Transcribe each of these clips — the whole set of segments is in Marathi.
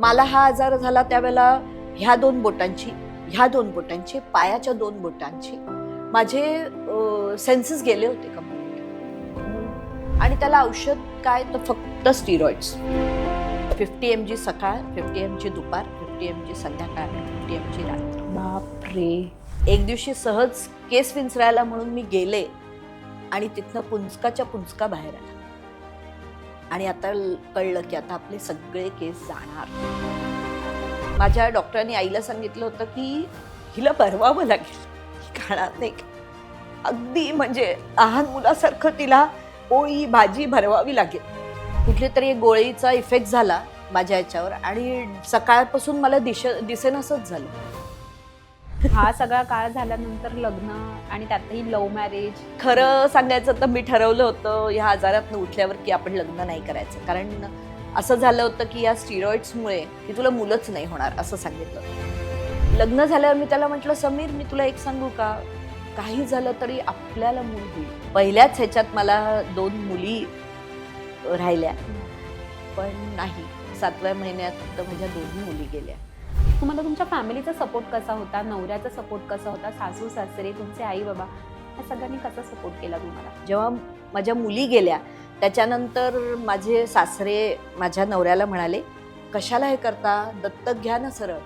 मला हा आजार झाला त्यावेळेला ह्या दोन बोटांची पायाच्या 2 बोटांची माझे सेन्सेस गेले होते कंप्लीट. आणि त्याला औषध काय तर फक्त स्टिरॉइड्स. 50 mg सकाळ, 50 mg दुपार, 50 mg संध्याकाळ, 50 mg रात्र. बापरे. एक दिवशी सहज केस विंचरायला म्हणून मी गेले आणि तिथनं पुंजकाच्या पुंजका बाहेर आला. आणि आता कळलं की आता आपले सगळे केस जाणार. माझ्या डॉक्टरांनी आईला सांगितलं होतं की हिला भरवावं लागेल, खाणार नाही. अगदी म्हणजे लहान मुलासारखं तिला पोळी भाजी भरवावी लागेल. कुठली तरी एक गोळीचा इफेक्ट झाला माझ्या याच्यावर आणि सकाळपासून मला दिसेनासंच झालं. हा सगळा काळ झाल्यानंतर लग्न आणि त्यातही लव्ह मॅरेज. खरं सांगायचं तर मी ठरवलं होतं ह्या आजारातनं उठल्यावर की आपण लग्न नाही करायचं. कारण असं झालं होतं की या स्टिरॉइड्समुळे की तुला मुलंच नाही होणार असं सांगितलं. लग्न झाल्यावर मी त्याला म्हटलं, समीर मी तुला एक सांगू का, काही झालं तरी आपल्याला मूल होईल. पहिल्याच ह्याच्यात मला 2 मुली राहिल्या, पण नाही, 7व्या महिन्यात माझ्या 2 मुली गेल्या. तुम्हाला तुमच्या फॅमिलीचा सपोर्ट कसा होता, नवऱ्याचा सपोर्ट कसा होता, सासू सासरे, तुमचे आई बाबा, या सगळ्यांनी कसा सपोर्ट केला तुम्हाला? जेव्हा माझ्या मुली गेल्या त्याच्यानंतर माझे सासरे माझ्या नवऱ्याला म्हणाले, कशाला हे करता, दत्तक घ्या ना सरळ.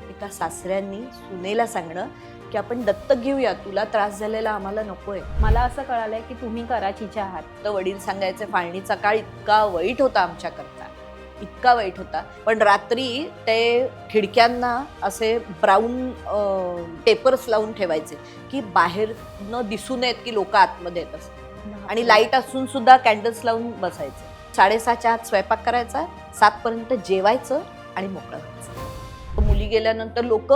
एका सासऱ्यांनी सुनेला सांगणं की आपण दत्तक घेऊया, तुला त्रास झालेला आम्हाला नकोय. मला असं कळालंय की तुम्ही कराचीच्या आहात. तर वडील सांगायचे फाळणीचा काळ इतका वाईट होता आमच्याकरता, इतका वाईट होता. पण रात्री ते खिडक्यांना असे ब्राऊन पेपर्स लावून ठेवायचे की बाहेर न दिसू नयेत की लोक आतमध्ये येत असतात. आणि लाईट असून सुद्धा कॅन्डल्स लावून बसायचे. 6:30च्या आत स्वयंपाक करायचा, 7 पर्यंत जेवायचं आणि मोकळं व्हायचं. मुली गेल्यानंतर लोक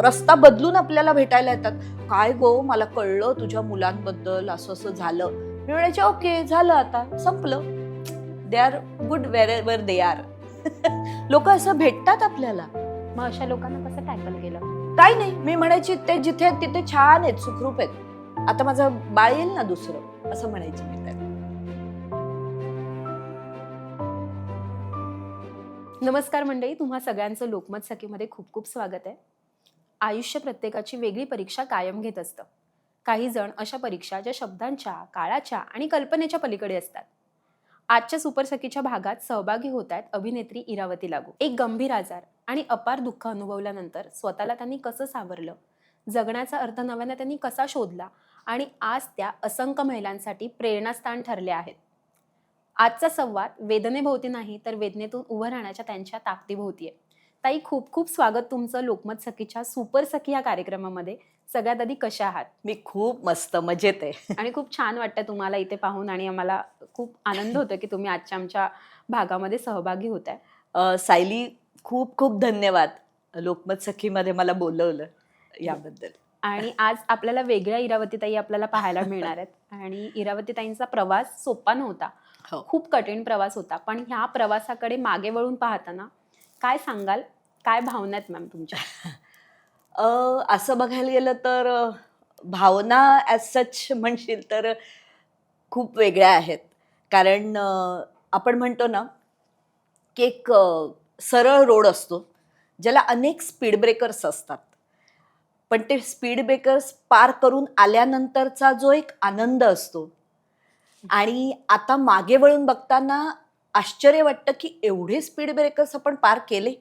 रस्ता बदलून आपल्याला भेटायला येतात. काय गो, मला कळलं तुझ्या मुलांबद्दल, असं असं झालं. मी म्हणायचे ओके, झालं, आता संपलं. They are good wherever they are. लोक असं भेटतात आपल्याला. मग अशा लोकांना कसं टॅकल केलं? काही नाही, मी म्हणायची ते जिथे तिथे छान आहेत, सुखरूप आहेत, आता माझं बाळ येईल ना दुसरं, असं म्हणायची मी त्याला. नमस्कार मंडळी, तुम्हा सगळ्यांचं लोकमत सखीमध्ये खूप खूप स्वागत आहे. आयुष्य प्रत्येकाची वेगळी परीक्षा कायम घेत असतं. काही जण अशा परीक्षा ज्या शब्दांच्या, काळाच्या आणि कल्पनेच्या पलीकडे असतात. आजच्या सुपर सखीच्या भागात सहभागी होत आहेत अभिनेत्री इरावती लागू. एक गंभीर आजार आणि अपार दुःख अनुभवल्यानंतर स्वतःला त्यांनी कसं सावरलं, जगण्याचा अर्थ नव्याने त्यांनी कसा शोधला आणि आज त्या असंख्य महिलांसाठी प्रेरणास्थान ठरल्या आहेत. आजचा संवाद वेदनेभोवती नाही तर वेदनेतून उभं राहण्याच्या त्यांच्या ताकदीभोवती आहे. ताई, खूप खूप स्वागत तुमचं लोकमत सखीच्या सुपर सखी या कार्यक्रमामध्ये. सगळ्यात आधी कशा आहात? मी खूप मस्त मजेत आहे. आणि खूप छान वाटतं तुम्हाला इथे पाहून आणि आम्हाला खूप आनंद होतो की तुम्ही आजच्या आमच्या भागामध्ये सहभागी होताय. सायली, खूप खूप धन्यवाद लोकमत सखीमध्ये मला बोलवलं याबद्दल. आणि आज आपल्याला वेगळ्या इरावतीताई आपल्याला पाहायला मिळणार आहेत. आणि इरावतीताईंचा प्रवास सोपा नव्हता, खूप कठीण प्रवास होता. पण ह्या प्रवासाकडे मागे वळून पाहताना काय सांगाल, काय भावना आहेत मॅम तुमच्या? असं बघायला गेलं तर भावना ॲज सच म्हणशील तर खूप वेगळ्या आहेत. कारण आपण म्हणतो ना की एक सरळ रोड असतो ज्याला अनेक स्पीड ब्रेकर्स असतात, पण ते स्पीड ब्रेकर्स पार करून आल्यानंतरचा जो एक आनंद असतो, आणि आता मागे वळून बघताना आश्चर्य वाटतं की एवढे स्पीड ब्रेकर्स आपण पार केले,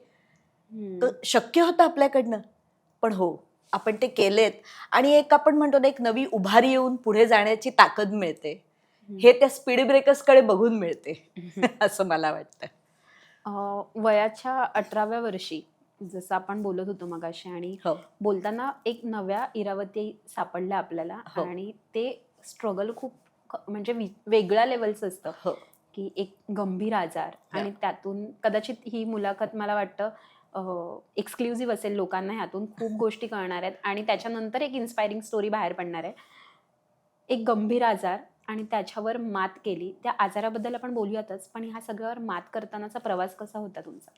तर शक्य होतं आपल्याकडनं. पण हो, आपण ते केलेत आणि एक आपण म्हणतो ना, एक नवी उभारी येऊन पुढे जाण्याची ताकद मिळते. हे त्या स्पीड ब्रेकर्सकडे बघून मिळते असं मला वाटतं. वयाच्या 18व्या वर्षी जसं आपण बोलत होतो मगाशी, आणि बोलताना एक नव्या इरावती सापडल्या आपल्याला. आणि ते स्ट्रगल खूप म्हणजे वेगळ्या लेवलचं असतं की एक गंभीर आजार आणि त्यातून कदाचित ही मुलाखत मला वाटतं एक्सक्लुझिव्ह असेल, लोकांना ह्यातून खूप गोष्टी कळणार आहेत आणि त्याच्यानंतर एक इन्स्पायरिंग स्टोरी बाहेर पडणार आहे. एक गंभीर आजार आणि त्याच्यावर मात केली, त्या आजाराबद्दल आपण बोलूयातच, पण ह्या सगळ्यावर मात करतानाचा प्रवास कसा होता तुमचा?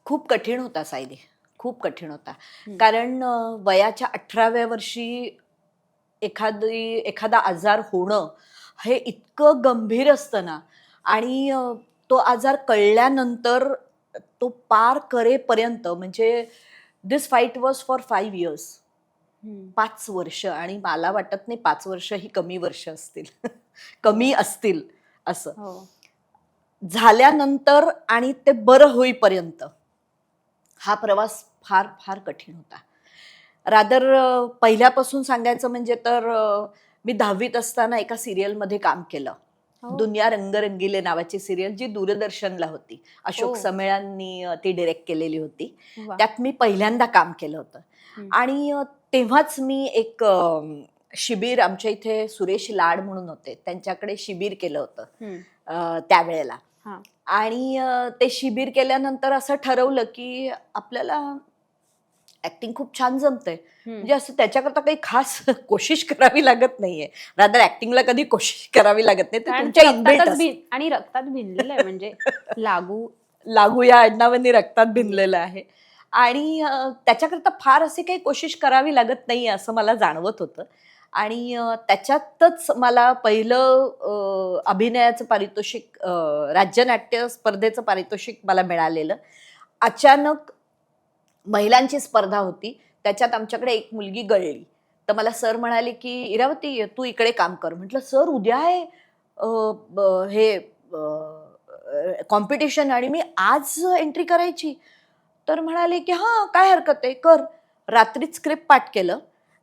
खूप कठीण होता सायली, खूप कठीण होता. कारण वयाच्या 18व्या वर्षी एखादा आजार होणं हे इतकं गंभीर असतं ना, आणि तो आजार कळल्यानंतर तो पार करेपर्यंत म्हणजे दिस फाईट वॉज फॉर 5 years. 5 वर्ष. आणि मला वाटत नाही 5 वर्ष ही कमी वर्ष असतील. कमी असतील असं. हो. झाल्यानंतर आणि ते बरं होईपर्यंत हा प्रवास फार फार कठीण होता. रादर पहिल्यापासून सांगायचं म्हणजे तर मी 10वीत असताना एका सिरियलमध्ये काम केलं. हो. दुनिया रंगरंगीले नावाची सिरियल जी दूरदर्शनला होती. अशोक हो. समेळांनी ती डिरेक्ट केलेली होती. वा. त्यात मी पहिल्यांदा काम केलं होतं. हम्म. आणि तेव्हाच मी एक शिबिर आमच्या इथे सुरेश लाड म्हणून होते, त्यांच्याकडे शिबिर केलं होतं त्यावेळेला. हा. आणि ते शिबिर केल्यानंतर असं ठरवलं की आपल्याला ऍक्टिंग खूप छान जमतंय, म्हणजे असं त्याच्याकरता काही खास कोशिश करावी लागत नाहीये. रादर ऍक्टिंगला कधी कोशिश करावी लागत नाही, ते कारण तुमच्या रक्तातच इनबिल्ट आणि रक्तात भिनलेलं आहे म्हणजे लागू. लागू या आडनावाने रक्तात भिनलेलं आहे. आणि त्याच्याकरता फार अशी काही कोशिश करावी लागत नाही असं मला जाणवत होतं. आणि त्याच्यातच मला पहिलं अभिनयाचं पारितोषिक, राज्यनाट्य स्पर्धेचं पारितोषिक मला मिळालेलं. अचानक महिलांची स्पर्धा होती, त्याच्यात आमच्याकडे एक मुलगी गळली. तर मला सर म्हणाले की इरावती तू इकडे काम कर. म्हटलं सर उद्या आहे हे कॉम्पिटिशन आणि मी आज एंट्री करायची. तर म्हणाले की हां काय हरकत आहे कर. रात्रीच स्क्रिप्ट पाठ केलं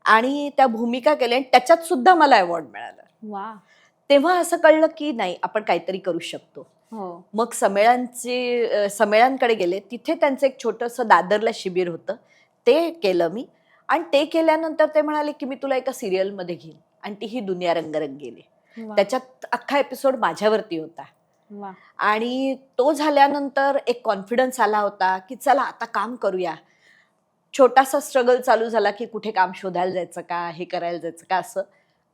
आणि त्या भूमिका केल्या आणि त्याच्यात सुद्धा मला अवॉर्ड मिळाला. वा. तेव्हा असं कळलं की नाही आपण काहीतरी करू शकतो. हो. मग संमेळांकडे गेले. तिथे त्यांचं एक छोटंसं दादरला शिबिर होतं, ते केलं मी. आणि ते केल्यानंतर ते म्हणाले की मी तुला एका सिरियलमध्ये घेईन आणि ती ही दुनिया रंगरंगीली. वा. त्याच्यात अख्खा एपिसोड माझ्यावरती होता. वा. आणि तो झाल्यानंतर एक कॉन्फिडन्स आला होता की चला आता काम करूया. छोटासा स्ट्रगल चालू झाला की कुठे काम शोधायला जायचं का, हे करायला जायचं का असं.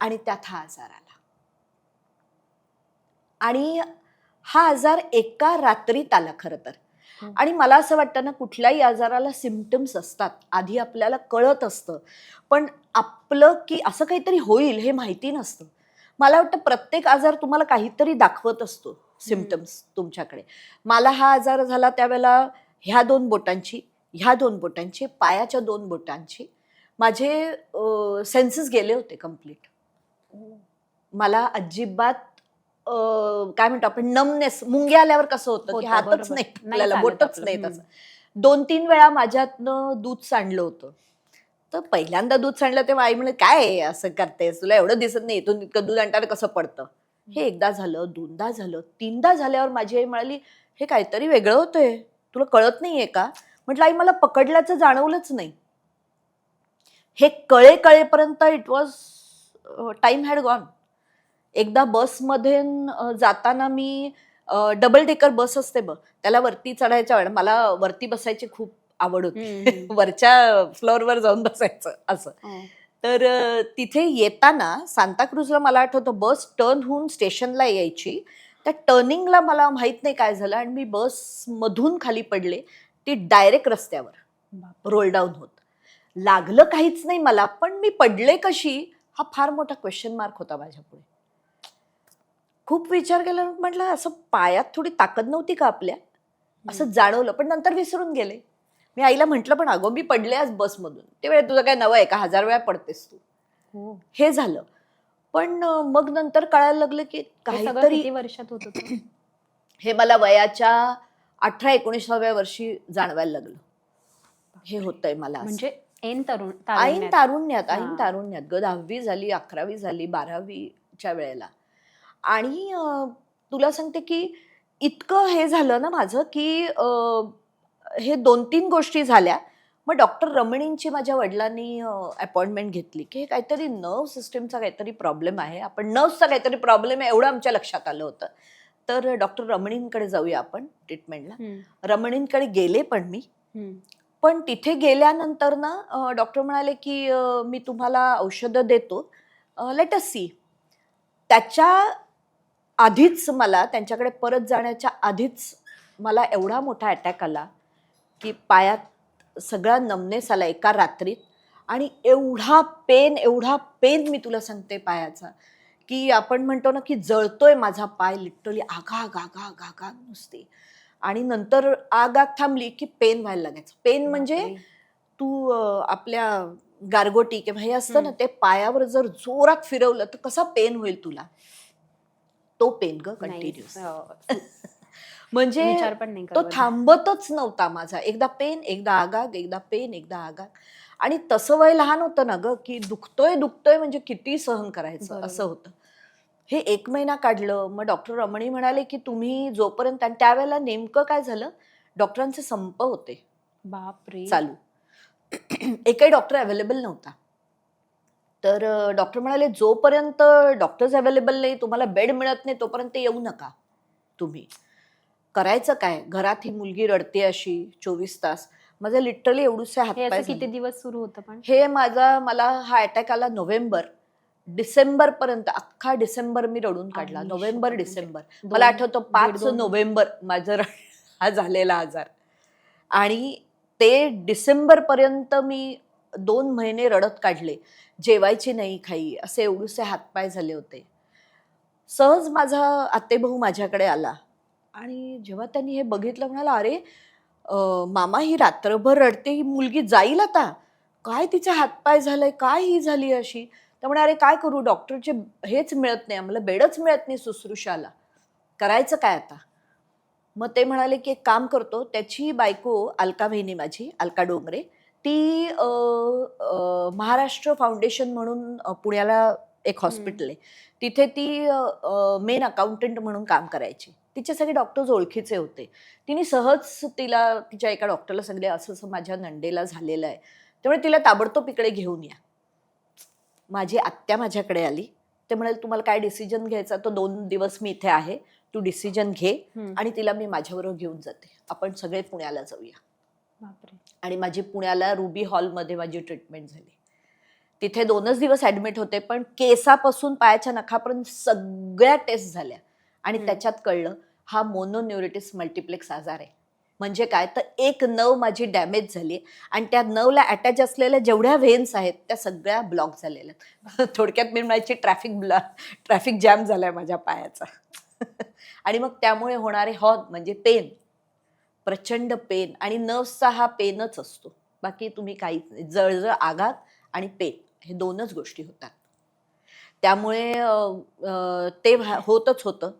आणि त्यात हा आजार आला. आणि हा आजार एका रात्रीत आला खरं तर. आणि मला असं वाटतं ना, कुठल्याही आजाराला सिम्पटम्स असतात, आधी आपल्याला कळत असतं, पण आपलं की असं काहीतरी होईल हे माहिती नसतं. मला वाटतं प्रत्येक आजार तुम्हाला काहीतरी दाखवत असतो, सिम्पटम्स तुमच्याकडे. मला हा आजार झाला त्यावेळेला ह्या 2 बोटांची, ह्या 2 बोटांची, पायाच्या 2 बोटांची माझे सेन्सेस गेले होते कम्प्लीट. मला अजिबात काय म्हणतो आपण नमनेस, मुंग्या आल्यावर कसं होतं की होतं, हातच बरोबर. नाही नाही आपल्याला, चालत बोटच आपलं. नाही तसं. 2-3 वेळा माझ्यातनं दूध सांडलं होतं. तर पहिल्यांदा दूध सांडलं तेव्हा आई म्हणे काय आहे असं करतेस, तुला एवढं दिसत नाही, इथून इतकं दूध आणताना कसं पडतं. हे एकदा झालं, 2दा झालं, 3दा झाल्यावर माझी आई म्हणाली हे काहीतरी वेगळं होतंय, तुला कळत नाहीये का. म्हटलं आई मला पकडल्याचं जाणवलंच नाही. हे कळेपर्यंत it was time had gone. एकदा बसमध्ये जाताना मी डबल डेकर बस असते बघ, त्याला वरती चढायच्या वेळेला मला वरती बसायची खूप आवड होती. वरच्या फ्लोअरवर जाऊन बसायचं असं. तर तिथे येताना सांताक्रूजला मला आठवतं बस टर्न होऊन स्टेशनला यायची. त्या टर्निंगला मला माहित नाही काय झालं आणि मी बसमधून खाली पडले. ती डायरेक्ट रस्त्यावर रोल डाऊन होत. लागलं काहीच नाही मला, पण मी पडले कशी हा फार मोठा क्वेश्चन मार्क होता माझ्यापुढे. खूप विचार केला, म्हटलं असं पायात थोडी ताकद नव्हती का आपल्या, असं जाणवलं. पण नंतर विसरून गेले. मी आईला म्हटलं पण अगं मी पडले आज बसमधून. ते वेळ तुझं काय नवं आहे का, 1000 वेळा पडतेस तू. हे झालं. पण मग नंतर कळायला लागलं की काहीतरी. किती वर्षात होत होतं? हे मला वयाच्या 18-19व्या वर्षी जाणवायला लागलं हे होतंय मला असं. म्हणजे ऐन तारुण्यात हां. ग 10वी झाली, 11वी झाली, 12वीच्या वेळेला. आणि तुला सांगते की इतकं हे झालं ना माझं की हे 2-3 गोष्टी झाल्या. मग डॉक्टर रमणींची माझ्या वडिलांनी अपॉइंटमेंट घेतली की हे काहीतरी नर्व्ह सिस्टीमचा काहीतरी प्रॉब्लेम आहे, आपण नर्व्हचा काहीतरी प्रॉब्लेम आहे एवढं आमच्या लक्षात आलं होतं. तर डॉक्टर रमणींकडे जाऊया आपण ट्रीटमेंटला. रमणींकडे गेले पण मी. पण तिथे गेल्यानंतर ना डॉक्टर म्हणाले की मी तुम्हाला औषधं देतो, लेट अस सी. त्याच्या आधीच मला त्यांच्याकडे परत जाण्याच्या आधीच मला एवढा मोठा अटॅक आला की पायात सगळा नमनेस आला एका रात्रीत. आणि एवढा पेन मी तुला सांगते पायाचा, की आपण म्हणतो ना की जळतोय माझा पाय लिटरली, आघाग नुसती. आणि नंतर आग थांबली की पेन व्हायला लागायचं. पेन म्हणजे बापरे. तू आपल्या गारगोटी किंवा हे असतं ना, ते पायावर जर जोरात फिरवलं तर कसा पेन होईल तुला, तो पेन ग नाही, कंटिन्युअस. म्हणजे विचार पण नाही तो करत. थांबतच नव्हता माझा. एकदा पेन, एकदा आगाग, एकदा पेन, एकदा आगाग. आणि तसं वय लहान होतं ना ग, की दुखतोय दुखतोय म्हणजे किती सहन करायचं बरोबर. असं होतं. हे 1 महिना काढलं. मग डॉक्टर रमणी म्हणाले की तुम्ही जोपर्यंत, आणि त्यावेळेला नेमकं काय झालं, डॉक्टरांचे संप होते बापरे. चालू. एकही डॉक्टर अवेलेबल नव्हता. तर डॉक्टर म्हणाले जोपर्यंत डॉक्टर्स अवेलेबल नाही, तुम्हाला बेड मिळत नाही, तोपर्यंत येऊ नका तुम्ही. करायचं काय, घरात ही मुलगी रडते अशी 24 तास. माझे लिटरली एवढूसे हे हातपाय असं झाले. किती दिवस सुरू होतं पण? हे मला हा अटॅक आला डिसेंबर पर्यंत, अख्खा डिसेंबर मी रडून काढला. आई नोव्हेंबर शपथ, म्हणजे डिसेंबर. दोन- मला आठवतं 5 दीड-दोन नोव्हेंबर माझं हा झालेला आजार. आणि ते डिसेंबर पर्यंत मी 2 महिने रडत काढले. जेवायची नाही खाई, असे एवढूसे हातपाय झाले होते. सहज माझा आत्तेभाऊ माझ्याकडे आला आणि जेव्हा त्यांनी हे बघितलं म्हणाला, "अरे मामा, ही रात्रभर रडते, ही मुलगी जाईल आता. काय तिचे हातपाय झालंय, काय ही झाली अशी?" तर म्हणे, "अरे काय करू, डॉक्टरचे हेच मिळत नाही आम्हाला, बेडच मिळत नाही शुश्रूषाला. करायचं काय आता?" मग ते म्हणाले की एक काम करतो. त्याची बायको अलका बहिणी माझी, अलका डोंगरे, ती महाराष्ट्र फाउंडेशन म्हणून पुण्याला एक हॉस्पिटल आहे. तिथे ती मेन अकाउंटंट म्हणून काम करायची. तिचे सगळे डॉक्टर्स ओळखीचे होते. तिने सहज तिच्या एका डॉक्टरला सांगितले, असं-असं माझ्या नंदेला झालेलं आहे. त्यामुळे तिला ताबडतोब इकडे घेऊन या. माझी आत्या माझ्याकडे आली. ते म्हणाले, "तुम्हाला काय डिसिजन घ्यायचा, तो 2 दिवस मी इथे आहे. तू डिसिजन घे आणि तिला मी माझ्याबरोबर घेऊन जाते. आपण सगळे पुण्याला जाऊया." बापरे. आणि माझी पुण्याला रुबी हॉलमध्ये माझी ट्रीटमेंट झाली. तिथे 2च दिवस ॲडमिट होते, पण केसापासून पायाच्या नखापर्यंत सगळ्या टेस्ट झाल्या आणि त्याच्यात कळलं हा मोनोन्युरिटिस मल्टिप्लेक्स आजार आहे. म्हणजे काय, तर एक नर्व माझी डॅमेज झाली आणि त्या नर्वला अटॅच असलेल्या जेवढ्या व्हेन्स आहेत त्या सगळ्या ब्लॉक झालेल्या आहेत. थोडक्यात मी म्हणायची ट्रॅफिक जॅम झालाय माझ्या पायाचा. आणि मग त्यामुळे होणारे हॉर्न म्हणजे पेन, प्रचंड पेन, आणि नर्व्सचा हा पेनच असतो. बाकी तुम्ही काहीच नाही. जळजळ, आघात आणि पेन, हे 2च गोष्टी होतात. त्यामुळे ते होतच होतं.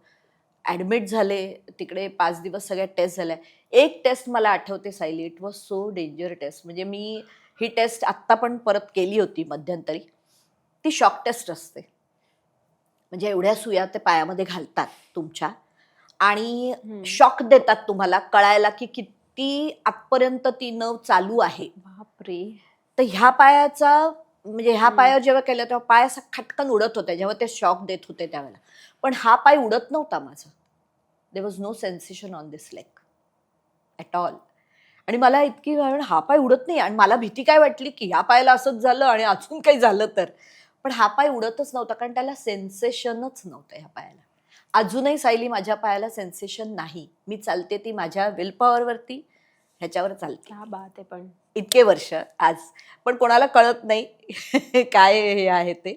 ॲडमिट झाले तिकडे 5 दिवस, सगळ्या टेस्ट झाल्या. एक टेस्ट मला आठवते Sayali, it was so danger test. म्हणजे मी ही टेस्ट आत्ता पण परत केली होती मध्यंतरी. ती शॉक टेस्ट असते. म्हणजे एवढ्या सुया ते पायामध्ये घालतात तुमच्या आणि शॉक देतात तुम्हाला कळायला की किती आतपर्यंत ती नर्व चालू आहे. बापरे. तर ह्या पायाचा, म्हणजे ह्या पायावर जेव्हा केलं तेव्हा पाय असा खटकन उडत होता जेव्हा ते शॉक देत होते त्यावेळेला. पण हा पाय उडत नव्हता माझा. There was no sensation on this leg at all. आणि मला इतकी हा पाय उडत नाही, आणि मला भीती काय वाटली की ह्या पायाला असंच झालं आणि अजून काही झालं तर. पण हा पाय उडतच नव्हता, कारण त्याला सेन्सेशनच नव्हतं ह्या पायाला. अजूनही सायली माझ्या पायाला सेन्सेशन नाही. मी चालते ती माझ्या विल पॉवरवरती, ह्याच्यावर चालते. क्या बात आहे पण. इतके वर्ष आज. पण कोणाला कळत नाही काय हे आहे ते.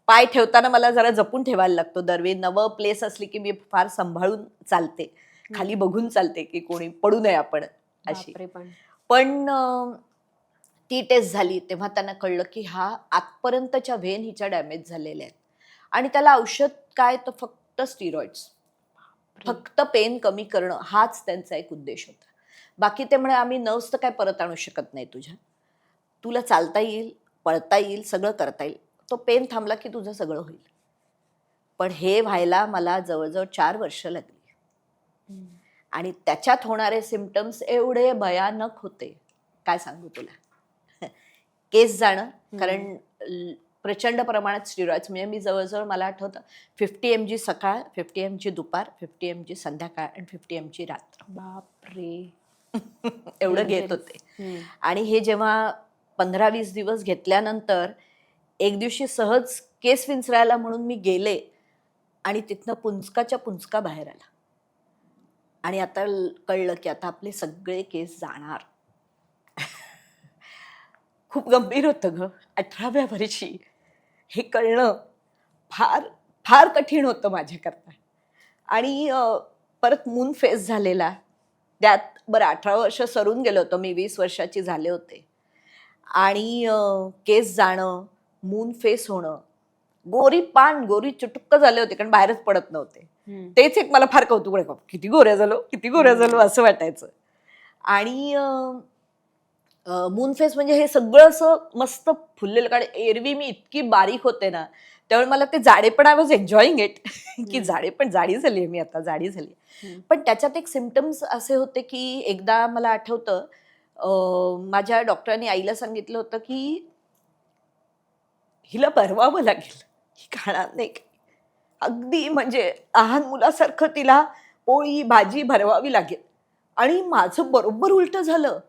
पाय ठेवताना मला जरा जपून ठेवायला लागतो. दरवेळी नवं प्लेस असली की मी फार सांभाळून चालते. खाली बघून चालते की कोणी पडू नये आपण अशी. बापरे पण. पण ती टेस्ट झाली तेव्हा त्यांना कळलं की हा आतपर्यंतच्या व्हेन हिच्या डॅमेज झालेल्या आहेत. आणि त्याला औषध काय, तर फक्त स्टिरॉइड्स. फक्त पेन कमी करणं हाच त्यांचा एक उद्देश होता. बाकी ते म्हणे आम्ही नर्व्स तर काय परत आणू शकत नाही तुझ्या. तुला चालता येईल, पळता येईल, सगळं करता येईल. तो पेन थांबला की तुझं सगळं होईल. पण हे व्हायला मला जवळजवळ 4 वर्ष लागली. आणि त्याच्यात होणारे सिम्पटम्स एवढे भयानक होते, काय सांगू तुला. केस जाणं, कारण प्रचंड प्रमाणात स्टिरॉइड्स. म्हणजे मी जवळजवळ, मला आठवतं 50 mg सकाळ, 50 mg दुपार, 50 mg संध्याकाळ आणि 50 mg रात्र. बापरे. एवढं घेत होते. आणि हे जेव्हा 15-20 दिवस घेतल्यानंतर एक दिवशी सहज केस विंचरायला म्हणून मी गेले आणि तिथनं पुंचकाच्या पुंचका बाहेर आला. आणि आता कळलं की आता आपले सगळे केस जाणार. खूप गंभीर होतं ग. 18व्या वर्षी हे कळणं फार फार कठीण होतं माझ्याकरता. आणि परत मून फेस झालेला. त्यात बरं 18 वर्ष सरून गेलो होतो मी, 20 वर्षाची झाले होते. आणि केस जाणं, मून फेस होणं, गोरी पान, गोरी चुटुक्क झाले होते कारण बाहेरच पडत नव्हते. तेच एक मला फार कौतुक वाटायचं. किती गोऱ्या झालो, किती गोऱ्या झालो असं वाटायचं. आणि मून फेस म्हणजे हे सगळं असं मस्त फुललेलं. कारण एरवी मी इतकी बारीक होते ना, त्यामुळे मला ते जाडेपण आय वॉज एन्जॉईंग इट की जाडी झाली मी आता, जाडी झाली. पण त्याच्यात एक सिम्पटम्स असे होते की एकदा मला आठवतं माझ्या डॉक्टरांनी आईला सांगितलं होतं की हिला भरवावं लागेल, ही खाणार नाही काही. अगदी म्हणजे लहान मुलासारखं तिला पोळी भाजी भरवावी लागेल. आणि माझं बरोबर उलटं झालं.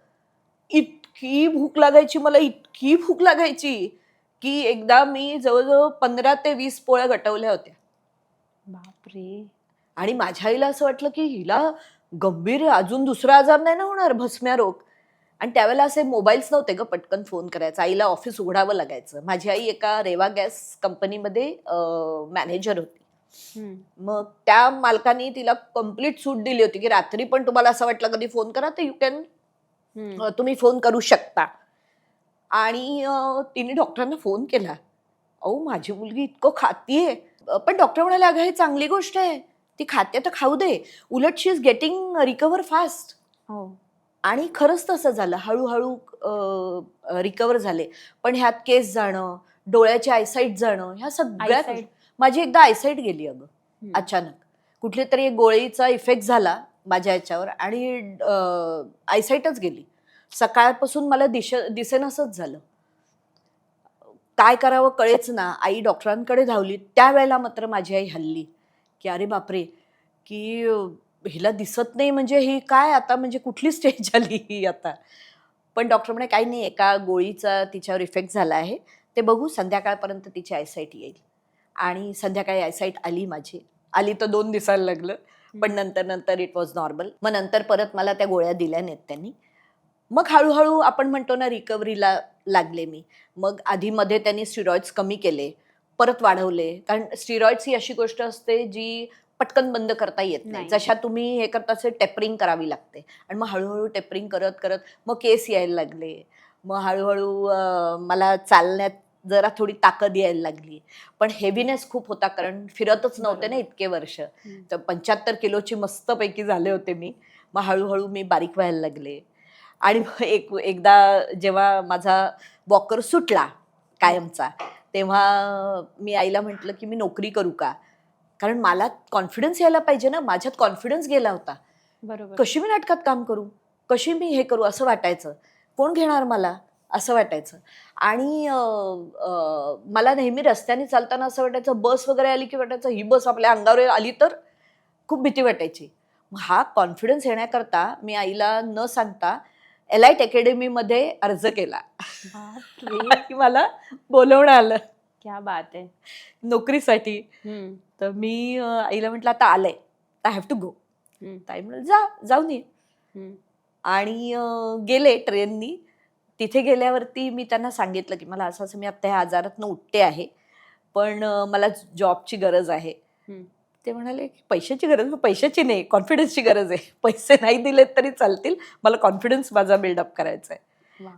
इतकी भूक लागायची मला, इतकी भूक लागायची की एकदा मी जवळजवळ 15 ते 20 पोळ्या गटवल्या होत्या. बापरे. आणि माझ्या आईला असं वाटलं की हिला गंभीर अजून दुसरा आजार नाही ना होणार, भस्म्या रोग. आणि त्यावेळेला असे मोबाईल्स नव्हते ग पटकन फोन करायचा. आईला ऑफिस उघडावं लागायचं. माझी आई एका रेवा गॅस कंपनीमध्ये मॅनेजर होती. मग त्या मालकाने तिला कम्प्लीट सूट दिली होती की रात्री पण तुम्हाला असं वाटलं कधी फोन करा तर यू कॅन, तुम्ही फोन करू शकता. आणि तिने डॉक्टरांना फोन केला. अहो माझी मुलगी इतकं खातीये. पण डॉक्टर म्हणाले अगं हे चांगली गोष्ट आहे, ती खाते तर खाऊ दे, उलट शी इज गेटिंग रिकवर फास्ट. आणि खरंच तसं झालं. हळूहळू रिकवर झाले. पण ह्यात केस जाणं, डोळ्याची आयसाईट जाणं, ह्या सगळ्या Eyesight? माझी एकदा आयसाईट गेली अगं अचानक. कुठली तरी एक गोळीचा इफेक्ट झाला माझ्या याच्यावर आणि आयसाईटच गेली. सकाळपासून मला दिसेनासंच झालं. काय करावं कळेच ना. आई डॉक्टरांकडे धावली. त्यावेळेला मात्र माझी आई हलली की अरे बापरे, की हिला दिसत नाही म्हणजे ही काय आता, म्हणजे कुठली स्टेज आली ही आता. पण डॉक्टर म्हणे काही नाही, एका गोळीचा तिच्यावर इफेक्ट झाला आहे, ते बघू, संध्याकाळपर्यंत तिची आयसाईट येईल. आणि संध्याकाळी आयसाईट आली माझी. आली तर 2 दिसायला लागलं, पण नंतर इट वॉज नॉर्मल. मग नंतर परत मला त्या गोळ्या दिल्या नाहीत त्यांनी. मग हळूहळू आपण म्हणतो ना रिकव्हरीला लागले मी. मग आधीमध्ये त्यांनी स्टिरॉइड्स कमी केले, परत वाढवले. कारण स्टिरॉइड्स ही अशी गोष्ट असते जी पटकन बंद करता येत नाही. नाही. जशा तुम्ही हे करता असे टेपरिंग करावी लागते. आणि मग हळूहळू टेपरिंग करत करत मग केस यायला लागले. मग हळूहळू मला चालण्यात जरा थोडी ताकद यायला लागली. पण हेवीनेस खूप होता कारण फिरतच नव्हते ना इतके वर्ष. तर 75 किलोची मस्तपैकी झाले होते मी. मग हळूहळू मी बारीक व्हायला लागले. आणि मग एकदा जेव्हा माझा वॉकर सुटला कायमचा, तेव्हा मी आईला म्हटलं की मी नोकरी करू का? कारण मला कॉन्फिडन्स यायला पाहिजे ना. माझ्यात कॉन्फिडन्स गेला होता. बरोबर. कशी मी नाटकात काम करू, कशी मी हे करू असं वाटायचं. कोण घेणार मला असं वाटायचं. आणि मला नेहमी रस्त्याने चालताना असं वाटायचं, बस वगैरे आली की वाटायचं ही बस आपल्या अंगावर आली तर खूप भीती वाटायची. मग हा कॉन्फिडन्स येण्याकरता मी आईला न सांगता एलाइट अकॅडमीमध्ये अर्ज केला. बापरे. आणि मला बोलवणं आलं क्या बात आहे. नोकरीसाठी. तर मी आईला म्हटलं आता आलंय, आय हॅव टू गो. ताई म्हणाल जाऊन ये. आणि गेले ट्रेननी. तिथे गेल्यावरती मी त्यांना सांगितलं की मला असं मी आता ह्या आजारातनं उठते आहे, पण मला जॉबची गरज आहे. ते म्हणाले की पैशाची गरज, पैशाची नाही, कॉन्फिडन्सची गरज आहे. पैसे नाही दिलेत तरी चालतील, मला कॉन्फिडन्स माझा बिल्डअप करायचा आहे.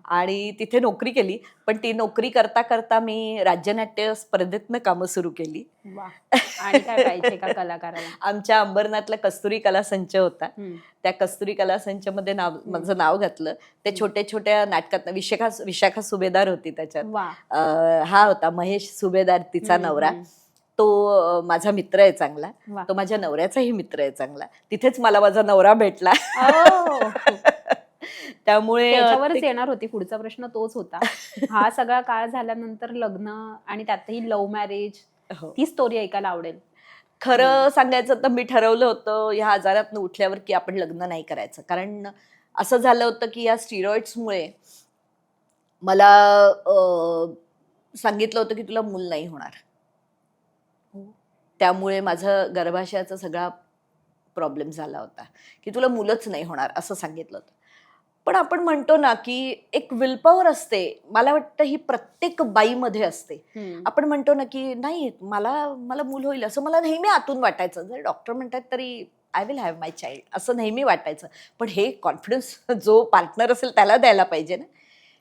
आणि तिथे नोकरी केली. पण ती नोकरी करता करता मी राज्यनाट्य स्पर्धेतनं कामं सुरू केली. आणि काय पाहिजे का कलाकाराला. आमच्या अंबरनाथला कस्तुरी कला संच होता. त्या कस्तुरी कला संचमध्ये माझं नाव घातलं. ते छोट्या छोट्या नाटकात विशाखा सुभेदार होती त्याच्यात. हा होता महेश सुभेदार, तिचा नवरा. तो माझा मित्र आहे चांगला. तो माझ्या नवऱ्याचाही मित्र आहे चांगला. तिथेच मला माझा नवरा भेटला. त्यामुळे त्याच्यावरच येणार होती पुढचा प्रश्न, तोच होता. हा सगळा काळ झाल्यानंतर लग्न आणि त्यातही लव्ह मॅरेज, ती स्टोरी ऐकायला आवडेल. खरं सांगायचं तर मी ठरवलं होतं ह्या आजारातनं उठल्यावर की आपण लग्न नाही करायचं. कारण असं झालं होतं की या स्टिरॉइड्समुळे मला सांगितलं होतं की तुला मूल नाही होणार. त्यामुळे माझं गर्भाशयाचा सगळा प्रॉब्लेम झाला होता की तुला मुलंच नाही होणार असं सांगितलं होतं. पण आपण म्हणतो ना की एक विलपॉवर असते, मला वाटतं ही प्रत्येक बाईमध्ये असते. आपण म्हणतो ना की नाही मला मूल होईल असं मला नेहमी आतून वाटायचं. जर डॉक्टर म्हणतात तरी I will have my child असं नेहमी वाटायचं. पण हे कॉन्फिडन्स जो पार्टनर असेल त्याला द्यायला पाहिजे ना.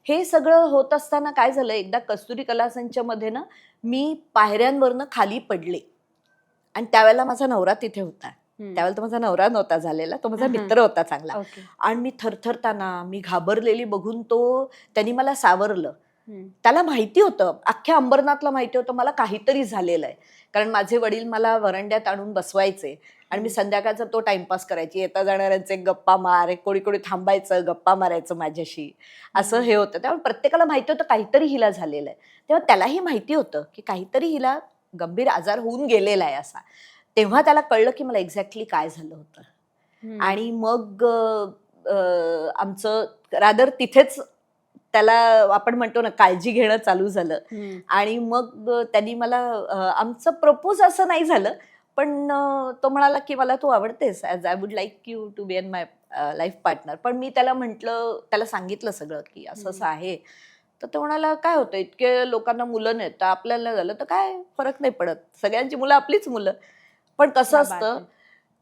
हे सगळं होत असताना काय झालं, एकदा कस्तुरी कला संचमध्ये ना मी पायऱ्यांवरनं खाली पडले आणि त्यावेळेला माझा नवरा तिथे होता. त्यावेळेला तो माझा नवरा नव्हता झालेला, तो माझा मित्र होता चांगला. ओके. आणि मी थरथरताना, मी घाबरलेली बघून त्यांनी मला सावरलं. त्याला माहिती होतं, अख्ख्या अंबरनाथला माहिती होतं मला काहीतरी झालेलं आहे. कारण माझे वडील मला वरांड्यात आणून बसवायचे आणि मी संध्याकाळचा तो टाइमपास करायची. येता जाणाऱ्यांचे गप्पा मार, कोणी कोणी थांबायचं, गप्पा मारायचं माझ्याशी, असं हे होतं. त्यामुळे प्रत्येकाला माहिती होतं काहीतरी हिला झालेलं आहे. तेव्हा त्यालाही माहिती होतं की काहीतरी हिला गंभीर आजार होऊन गेलेला आहे असा. तेव्हा त्याला कळलं की मला एक्झॅक्टली काय झालं होतं. आणि मग आमचं रादर तिथेच त्याला आपण म्हणतो ना काळजी घेणं चालू झालं. आणि मग त्यांनी मला आमचं प्रपोज असं नाही झालं, पण तो म्हणाला की मला तू आवडतेस, as I would like you to be in my life partner. पण मी त्याला म्हटलं, त्याला सांगितलं सगळं की असं असं आहे. तर तो म्हणाला काय होतं, इतके लोकांना मुलं नाहीत, तर आपल्याला झालं तर काय फरक नाही पडत, सगळ्यांची मुलं आपलीच मुलं. पण कसं असतं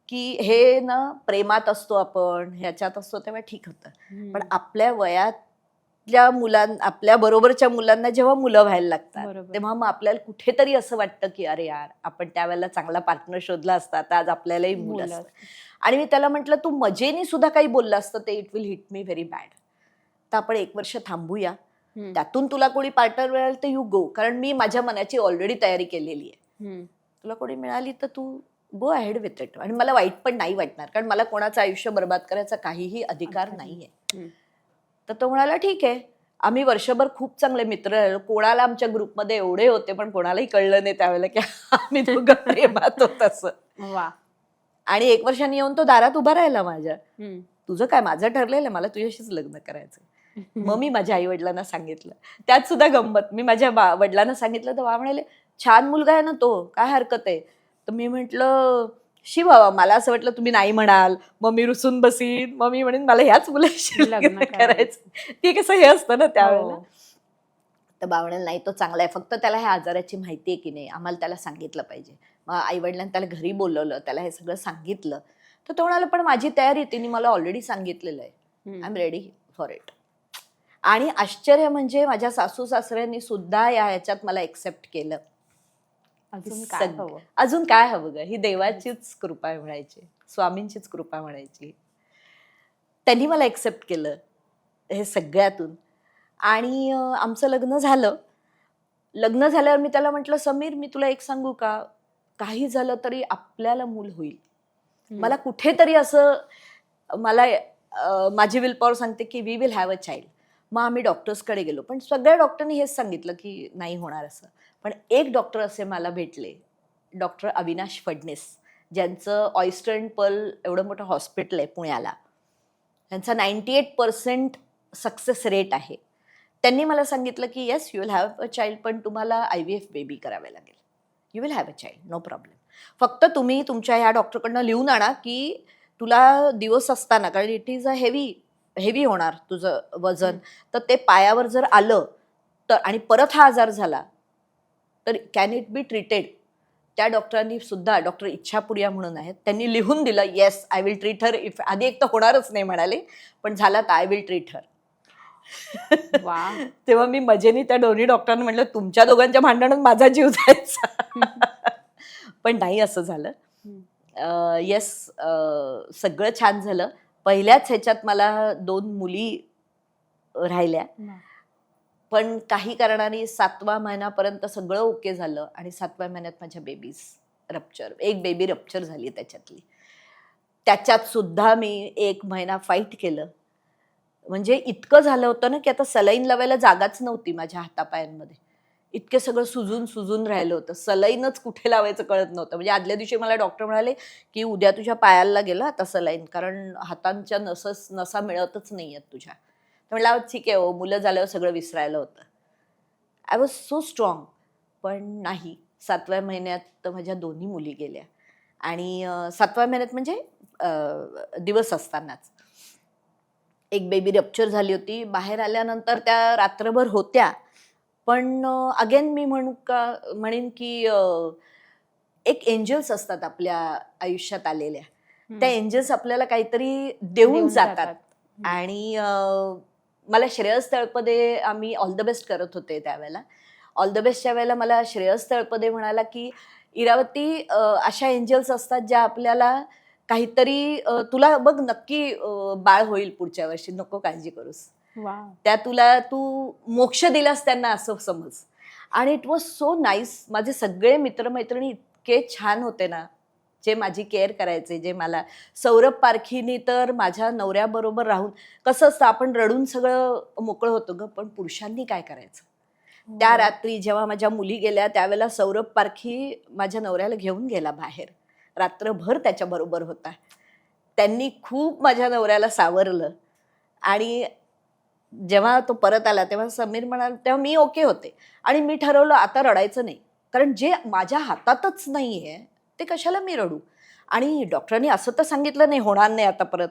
की हे ना प्रेमात असतो आपण, ह्याच्यात असतो तेव्हा ठीक होतं. पण आपल्या वयातल्या आपल्या बरोबरच्या मुलांना जेव्हा मुलं व्हायला लागतात तेव्हा मग आपल्याला कुठेतरी असं वाटतं की अरे यार, आपण त्यावेळेला चांगला पार्टनर शोधला असता तर आज आपल्यालाही मुलं असतं. आणि मी त्याला म्हटलं, तू मजेने सुद्धा काही बोललं असतं ते it will hit me very bad. तर आपण 1 वर्ष थांबूया, त्यातून तुला कोणी पार्टनर मिळाल तर यू गो. कारण मी माझ्या मनाची ऑलरेडी तयारी केलेली आहे. तुला कोणी मिळाली तर तू गो अहेड विथ इट. आणि मला वाईट पण नाही वाटणार, कारण मला कोणाचं आयुष्य बर्बाद करायचा काहीही अधिकार नाहीये. तर तो म्हणाला ठीक आहे. आम्ही वर्षभर खूप चांगले मित्र राहिलो. कोणाला आमच्या ग्रुपमध्ये एवढे होते पण कोणालाही कळलं नाही त्यावेळेला की आम्ही दोघं प्रेमात होत असं. आणि 1 वर्षांनी येऊन तो दारात उभा राहिला माझ्या. तुझं काय, माझं ठरलेलं आहे, मला तुझ्याशीच लग्न करायचं. मग मी माझ्या आई वडिलांना सांगितलं. त्यात सुद्धा गंमत, मी माझ्या वडिलांना सांगितलं तर म्हणाले छान मुलगा आहे ना तो, काय हरकत आहे. तर मी म्हटलं शी बाबा, मला असं वाटलं तुम्ही नाही म्हणाल, मग मी रुसून बसीन, मग मी म्हणेन मला ह्याच मुलाशी लग्न करायचं. ते कसं हे असतं ना त्यावेळेला. तर बावण्याला नाही, तो चांगला आहे, फक्त त्याला ह्या आजाराची माहिती आहे की नाही, आम्हाला त्याला सांगितलं पाहिजे. मग आई वडिलांनी त्याला घरी बोलवलं, त्याला हे सगळं सांगितलं. तर तो म्हणाला पण माझी तयारी, तिने मला ऑलरेडी सांगितलेलं आहे, I am ready for it. आणि आश्चर्य म्हणजे माझ्या सासू सासऱ्यांनी सुद्धा ह्याच्यात मला एक्सेप्ट केलं. अजून काय हवं ग, ही देवाचीच कृपा आहे म्हणायची, स्वामींचीच कृपा म्हणायची. त्यांनी मला एक्सेप्ट केलं हे सगळ्यातून. आणि आमचं लग्न झालं. लग्न झाल्यावर मी त्याला म्हटलं, समीर मी तुला एक सांगू का, काही झालं तरी आपल्याला मूल होईल. मला कुठेतरी असं माझी विल पॉवर सांगते की we will have a child. मग आम्ही डॉक्टर्सकडे गेलो, पण सगळ्या डॉक्टरनी हेच सांगितलं की नाही होणार असं. पण एक डॉक्टर असे मला भेटले, डॉक्टर अविनाश फडणीस, ज्यांचं ऑयस्टर अँड पर्ल एवढं मोठं हॉस्पिटल आहे पुण्याला. त्यांचा 98% सक्सेस रेट आहे. त्यांनी मला सांगितलं की yes you will have a child, पण तुम्हाला IVF बेबी करावे लागेल. You will have a child, no problem. फक्त तुम्ही तुमच्या ह्या डॉक्टरकडनं लिहून आणा की तुला दिवस असताना, कारण इट इज अ हेवी होणार तुझं वजन, तर ते पायावर जर आलं तर आणि परत हा आजार झाला तर कॅन इट बी ट्रीटेड. त्या डॉक्टरांनी सुद्धा, डॉक्टर इच्छापुरिया म्हणून आहेत, त्यांनी लिहून दिलं yes I will treat her if. आधी एक तर होणारच नाही म्हणाले, पण झाला तर आय विल ट्रीट हर. तेव्हा मी मजेने त्या दोन्ही डॉक्टरांना म्हटलं तुमच्या दोघांच्या भांडणात माझा जीव जायचा. पण नाही असं झालं. येस, सगळं छान झालं. पहिल्याच ह्याच्यात मला 2 मुली राहिल्या. पण काही कारणाने 7वा महिन्यापर्यंत सगळं ओके झालं आणि 7व्या महिन्यात माझ्या बेबीज रप्चर, एक बेबी रप्चर झाली त्याच्यातली. त्याच्यात सुद्धा मी 1 महिना फाईट केलं. म्हणजे इतकं झालं होतं ना की आता सलाईन लावायला जागाच नव्हती माझ्या हातापायांमध्ये. इतकं सगळं सुजून राहिलं होतं. सलाईनच कुठे लावायचं कळत नव्हतं. म्हणजे आदल्या दिवशी मला डॉक्टर म्हणाले की उद्या तुझ्या पायाला गेलं आता सलाईन, कारण हातांच्या नसा मिळतच नाही आहेत तुझ्या. तर म्हटलं ठीक आहे हो, मुलं झाल्यावर सगळं विसरायला होतं. I was so strong. पण नाही, 7व्या महिन्यात माझ्या 2ही मुली गेल्या. आणि 7व्या महिन्यात म्हणजे दिवस असतानाच एक बेबी रप्चर झाली होती. बाहेर आल्यानंतर त्या रात्रभर होत्या. पण अगेन मी म्हणेन की एक एंजल्स असतात आपल्या आयुष्यात आलेल्या. त्या एंजल्स आपल्याला काहीतरी देऊन जातात. आणि मला श्रेयस तळपदे, आम्ही ऑल द बेस्ट करत होते त्यावेळेला. ऑल द बेस्टच्या वेळेला मला श्रेयस तळपदे म्हणाला की इरावती, अशा एंजल्स असतात ज्या आपल्याला काहीतरी, तुला बघ नक्की बाळ होईल पुढच्या वर्षी, नको काळजी करूस, त्या तुला तू मोक्ष दिलास त्यांना असं समज. आणि इट वॉज सो नाईस. माझे सगळे मित्रमैत्रिणी इतके छान होते ना, जे माझी केअर करायचे, जे मला. सौरभ पारखीनी तर माझ्या नवऱ्याबरोबर राहून, कसं असतं आपण रडून सगळं मोकळं होतं ग, पण पुरुषांनी काय करायचं. त्या रात्री जेव्हा माझ्या मुली गेल्या त्यावेळेला सौरभ पारखी माझ्या नवऱ्याला घेऊन गेला बाहेर, रात्रभर त्याच्याबरोबर होता. त्यांनी खूप माझ्या नवऱ्याला सावरलं. आणि जेव्हा तो परत आला तेव्हा समीर म्हणाला, तेव्हा मी ओके होते. आणि मी ठरवलं आता रडायचं नाही, कारण जे माझ्या हातातच नाही आहे ते कशाला मी रडू. आणि डॉक्टरांनी असं तर सांगितलं नाही होणार नाही आता परत.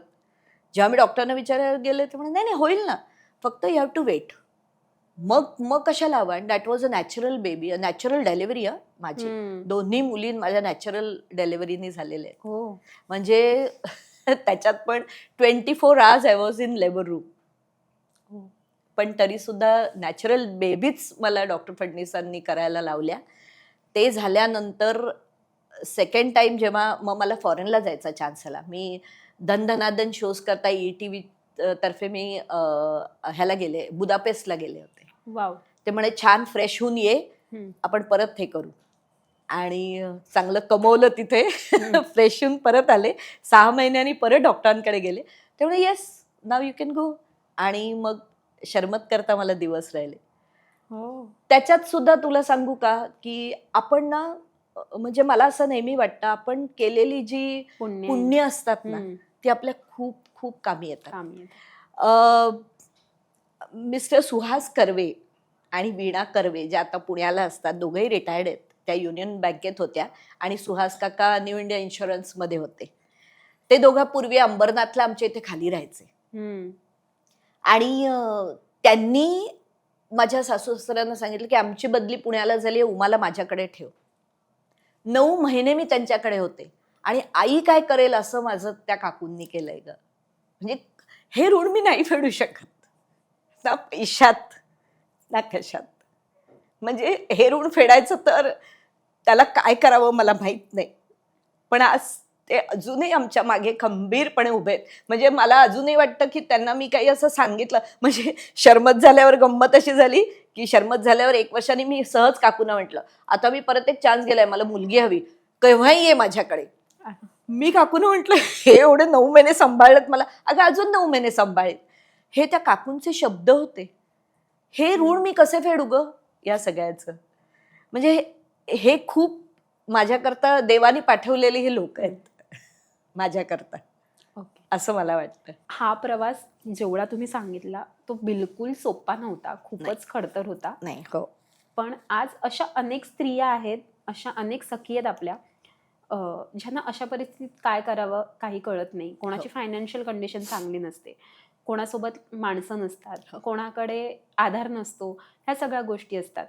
जेव्हा मी डॉक्टरांना विचारायला गेले ते म्हणे नाही नाही होईल ना, फक्त यू हॅव टू वेट. मग कशाला हवं. And that was a natural baby, a natural delivery. माझी दोन्ही मुली माझ्या नॅचरल डिलिव्हरीनी झालेल्या आहेत. म्हणजे त्याच्यात पण 24 hours I was in labour room. पण तरी सुद्धा नॅचरल बेबीच मला डॉक्टर फडणीसांनी करायला लावल्या. ते झाल्यानंतर सेकंड टाइम जेव्हा मग मला फॉरेनला जायचा चान्स आला. मी धनधनादन शोज करता ETV तर्फे मी ह्याला गेले, बुदापेस्टला गेले होते. ते म्हणे छान फ्रेश होऊन ये, आपण परत हे करू. आणि चांगलं कमवलं तिथे. फ्रेश होऊन परत आले. 6 महिन्यांनी परत डॉक्टरांकडे गेले. त्यामुळे yes now you can go. आणि मग शर्मत करता मला दिवस राहिले. त्याच्यात सुद्धा तुला सांगू का की आपण ना, म्हणजे मला असं नेहमी वाटतं आपण केलेली जी पुण्य असतात ना ती आपल्या खूप खूप कामी येतात. मिस्टर सुहास कर्वे आणि वीणा कर्वे ज्या आता पुण्याला असतात, दोघंही रिटायर्ड आहेत. त्या युनियन बँकेत होत्या आणि सुहास काका न्यू इंडिया इन्शुरन्समध्ये होते. ते दोघं पूर्वी अंबरनाथला आमच्या इथे खाली राहायचे. आणि त्यांनी माझ्या सासू सासऱ्यांना सांगितलं की आमची बदली पुण्याला झाली, उमाला माझ्याकडे ठेव. 9 महिने मी त्यांच्याकडे होते. आणि आई काय करेल असं माझं त्या काकूंनी केलंय ग. म्हणजे हे ऋण मी नाही फेडू शकत, ना पैशात ना कशात. म्हणजे हे ऋण फेडायचं तर त्याला काय करावं मला माहित नाही. पण आज ते अजूनही आमच्या मागे खंबीरपणे उभे आहेत. म्हणजे मला अजूनही वाटतं की त्यांना मी काही असं सांगितलं, म्हणजे शर्मत झाल्यावर गंमत अशी झाली की शर्मत झाल्यावर 1 वर्षांनी मी सहज काकूंना म्हटलं, आता मी परत एक चान्स गेलाय, मला मुलगी हवी, केव्हाही ये माझ्याकडे. मी काकूंना म्हटलं हे एवढे 9 महिने सांभाळत मला, अगं अजून 9 महिने सांभाळेल. हे त्या काकूंचे शब्द होते. हे ऋण मी कसे फेडू ग या सगळ्याचं. म्हणजे हे खूप माझ्याकरता देवानी पाठवलेले हे लोक आहेत माझ्याकरता, असं मला वाटतं. हा प्रवास जेवढा तुम्ही सांगितला तो बिलकुल सोपा नव्हता, खूपच खडतर होता. नाही हो. पण आज अशा अनेक स्त्रिया आहेत, अशा अनेक सखी आहेत आपल्या, ज्यांना अशा परिस्थितीत काय करावं काही कळत नाही. कोणाची फायनान्शियल कंडिशन चांगली नसते, कोणासोबत माणसं नसतात, कोणाकडे आधार नसतो, ह्या सगळ्या गोष्टी असतात.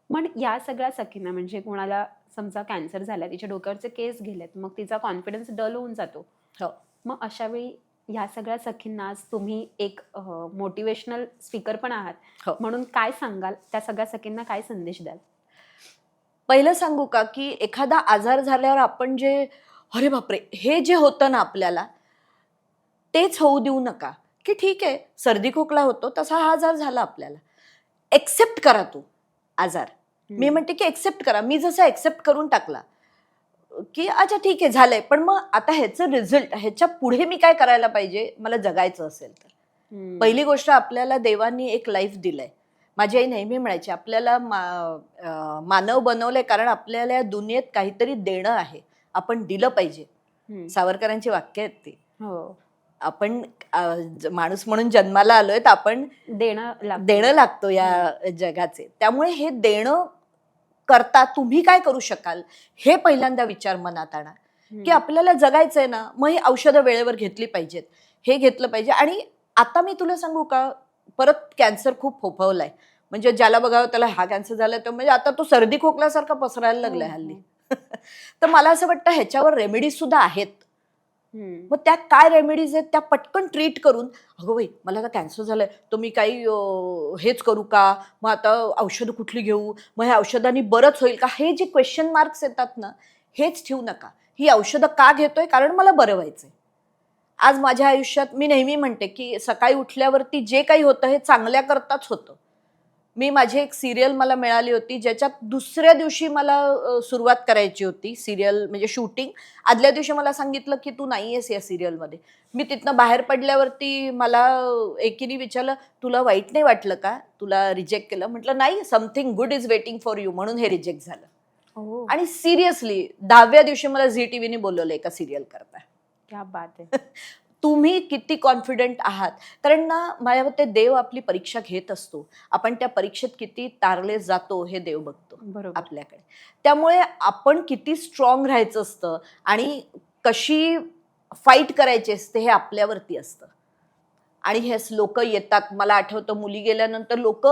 पण या सगळ्या सखींना, म्हणजे कोणाला समजा कॅन्सर झाला, तिच्या डोक्यावरचे केस गेलेत, मग तिचा कॉन्फिडन्स डल होऊन जातो. मग अशा वेळी ह्या सगळ्या सखींना आज तुम्ही एक मोटिवेशनल स्पीकर पण आहात, म्हणून काय सांगाल, त्या सगळ्या सखींना काय संदेश द्याल? पहिलं सांगू का की एखादा आजार झाल्यावर आपण जे अरे बापरे हे जे होतं ना आपल्याला, तेच होऊ देऊ नका. की ठीक आहे सर्दी खोकला होतो तसा हा आजार झाला आपल्याला, एक्सेप्ट करा तो आजार. मी म्हणते की एक्सेप्ट करा. मी जसं एक्सेप्ट करून टाकला की अच्छा ठीक आहे झालंय, पण मग आता ह्याचं रिझल्ट, ह्याच्या पुढे मी काय करायला पाहिजे मला जगायचं असेल तर. पहिली गोष्ट, आपल्याला देवांनी एक लाईफ दिलंय. माझी आई नेहमी म्हणायची आपल्याला मानव बनवलंय कारण आपल्याला या दुनियेत काहीतरी देणं आहे, आपण दिलं पाहिजे. सावरकरांची वाक्य आहेत ती. आपण माणूस म्हणून जन्माला आलोय तर आपण देणं लागतो या जगाचे. त्यामुळे हे देणं करता तुम्ही काय करू शकाल हे पहिल्यांदा विचार मनात आणा. की आपल्याला जगायचंय ना, मग ही औषधं वेळेवर घेतली पाहिजेत, हे घेतलं पाहिजे. आणि आता मी तुला सांगू का, परत कॅन्सर खूप फोफवलाय. म्हणजे ज्याला बघावं त्याला हा कॅन्सर झालाय, तर म्हणजे आता तो सर्दी खोकल्यासारखा पसरायला लागलाय हल्ली. तर मला असं वाटतं ह्याच्यावर रेमेडीज सुद्धा आहेत. मग त्या काय रेमेडीज आहेत त्या पटकन ट्रीट करून, अगं बाई मला आता कॅन्सर झालंय, तर मी काही हेच करू का, मग आता औषधं कुठली घेऊ, मग ह्या औषधांनी बरंच होईल का, हे जे क्वेश्चन मार्क्स येतात ना, हेच ठेवू नका. ही औषधं का घेतोय, कारण मला बरं व्हायचंय. आज माझ्या आयुष्यात मी नेहमी म्हणते की सकाळी उठल्यावरती जे काही होतं हे चांगल्या करताच होतं. मी माझी एक सिरियल मला मिळाली होती ज्याच्यात दुसऱ्या दिवशी मला सुरुवात करायची होती सिरियल म्हणजे शूटिंग. आदल्या दिवशी मला सांगितलं की तू नाहीयेस या सिरियलमध्ये. मी तिथनं बाहेर पडल्यावरती मला एकीने विचारलं, तुला वाईट नाही वाटलं का, तुला रिजेक्ट केलं? म्हटलं नाही, something good is waiting for you, म्हणून हे रिजेक्ट झालं. हो, आणि सिरियसली 10व्या दिवशी मला झी टीव्हीने बोलवलं एका सिरियल करता. क्या बात आहे. तुम्ही किती कॉन्फिडंट आहात, कारण ना माझ्या मते देव आपली परीक्षा घेत असतो. आपण त्या परीक्षेत किती तारले जातो हे देव बघतो बरोबर. आपल्याकडे. त्यामुळे आपण किती स्ट्रॉंग राहायचं असतं आणि कशी फाईट करायची असते हे आपल्यावरती असतं. आणि हे लोक येतात, मला आठवतं मुली गेल्यानंतर लोक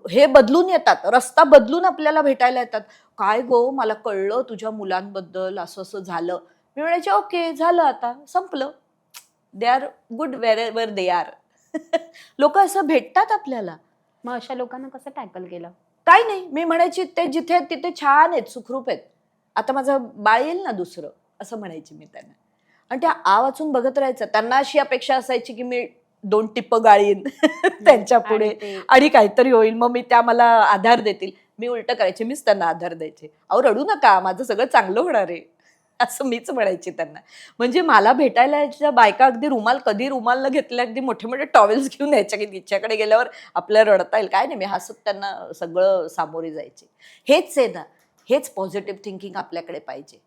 हे बदलून येतात, रस्ता बदलून आपल्याला भेटायला येतात. काय गो, मला कळलं तुझ्या मुलांबद्दल, असं असं झालं. मी म्हणायचे ओके, झालं, आता संपलं. They are good wherever they are. लोक असं भेटतात आपल्याला. मग अशा लोकांना कसं टॅकल केलं? काय नाही, मी म्हणायची ते जिथे आहेत तिथे छान आहेत, सुखरूप आहेत. आता माझं बाळ येईल ना दुसरं, असं म्हणायची मी त्यांना. आणि त्या आ वाचून बघत राहायचं. त्यांना अशी अपेक्षा असायची की मी 2 टिप्पं गाळीन त्यांच्या पुढे आणि ते आणि काहीतरी होईल, मग मी त्या मला आधार देतील. मी उलटं करायचे, मीच त्यांना आधार द्यायचे. अहो रडू नका, माझं सगळं चांगलं होणार आहे, असं मीच म्हणायचे त्यांना. म्हणजे मला भेटायला यायच्या बायका अगदी कधी रुमाल न घेतल्या, अगदी मोठे मोठे टॉवेल्स घेऊन यायच्या की तिच्याकडे गेल्यावर आपल्याला रडता येईल. काय नाही, मी हसत त्यांना सगळं सामोरे जायचे. हेच आहे ना, हेच पॉझिटिव्ह थिंकिंग आपल्याकडे पाहिजे.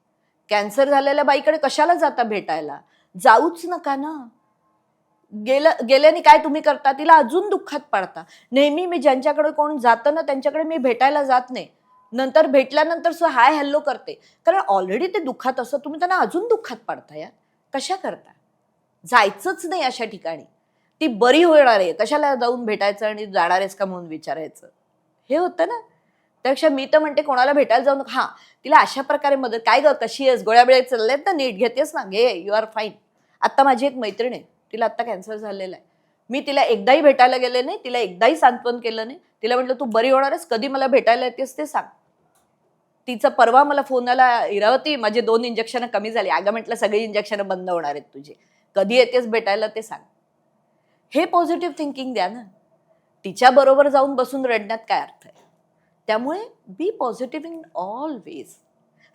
कॅन्सर झालेल्या बाईकडे कशाला जाता भेटायला? जाऊच नका ना. गेल्याने काय तुम्ही करता, तिला अजून दुःखात पाडता. नेहमी मी ज्यांच्याकडे कोण जातं ना त्यांच्याकडे मी भेटायला जात नाही. नंतर भेटल्यानंतर हाय हॅल्लो करते, कारण ऑलरेडी ते दुःखात असं तुम्ही त्यांना अजून दुःखात पाडता. यार कशा करता? जायचंच नाही अशा ठिकाणी. ती बरी होणार आहे, कशाला जाऊन भेटायचं आणि जाणार आहेस का म्हणून विचारायचं, हे होतं ना. त्यापेक्षा मी तर म्हणते कोणाला भेटायला जाऊ नका. हा, तिला अशा प्रकारे मदत, काय ग कशी आहेस, गोळ्या बिळ्या चालल्यात ना, नीट घेतेस ना, घे, यू आर फाईन. आता माझी एक मैत्रीण आहे, तिला आता कॅन्सर झालेला आहे. मी तिला एकदाही भेटायला गेले नाही, तिला एकदाही सांत्वन केलं नाही. तिला म्हटलं तू बरी होणार आहेस, कधी मला भेटायला येतेस ते सांग. तिचा परवा मला फोन आला, इरावती माझे 2 इंजेक्शन कमी झाली. अगं म्हटलं सगळी इंजेक्शन बंद होणार आहेत तुझे, कधी येतेस भेटायला ते सांग. हे पॉझिटिव्ह थिंकिंग द्या ना. तिच्या बरोबर जाऊन बसून रडण्यात काय अर्थ आहे? त्यामुळे बी पॉझिटिव्ह इन ऑल वेज.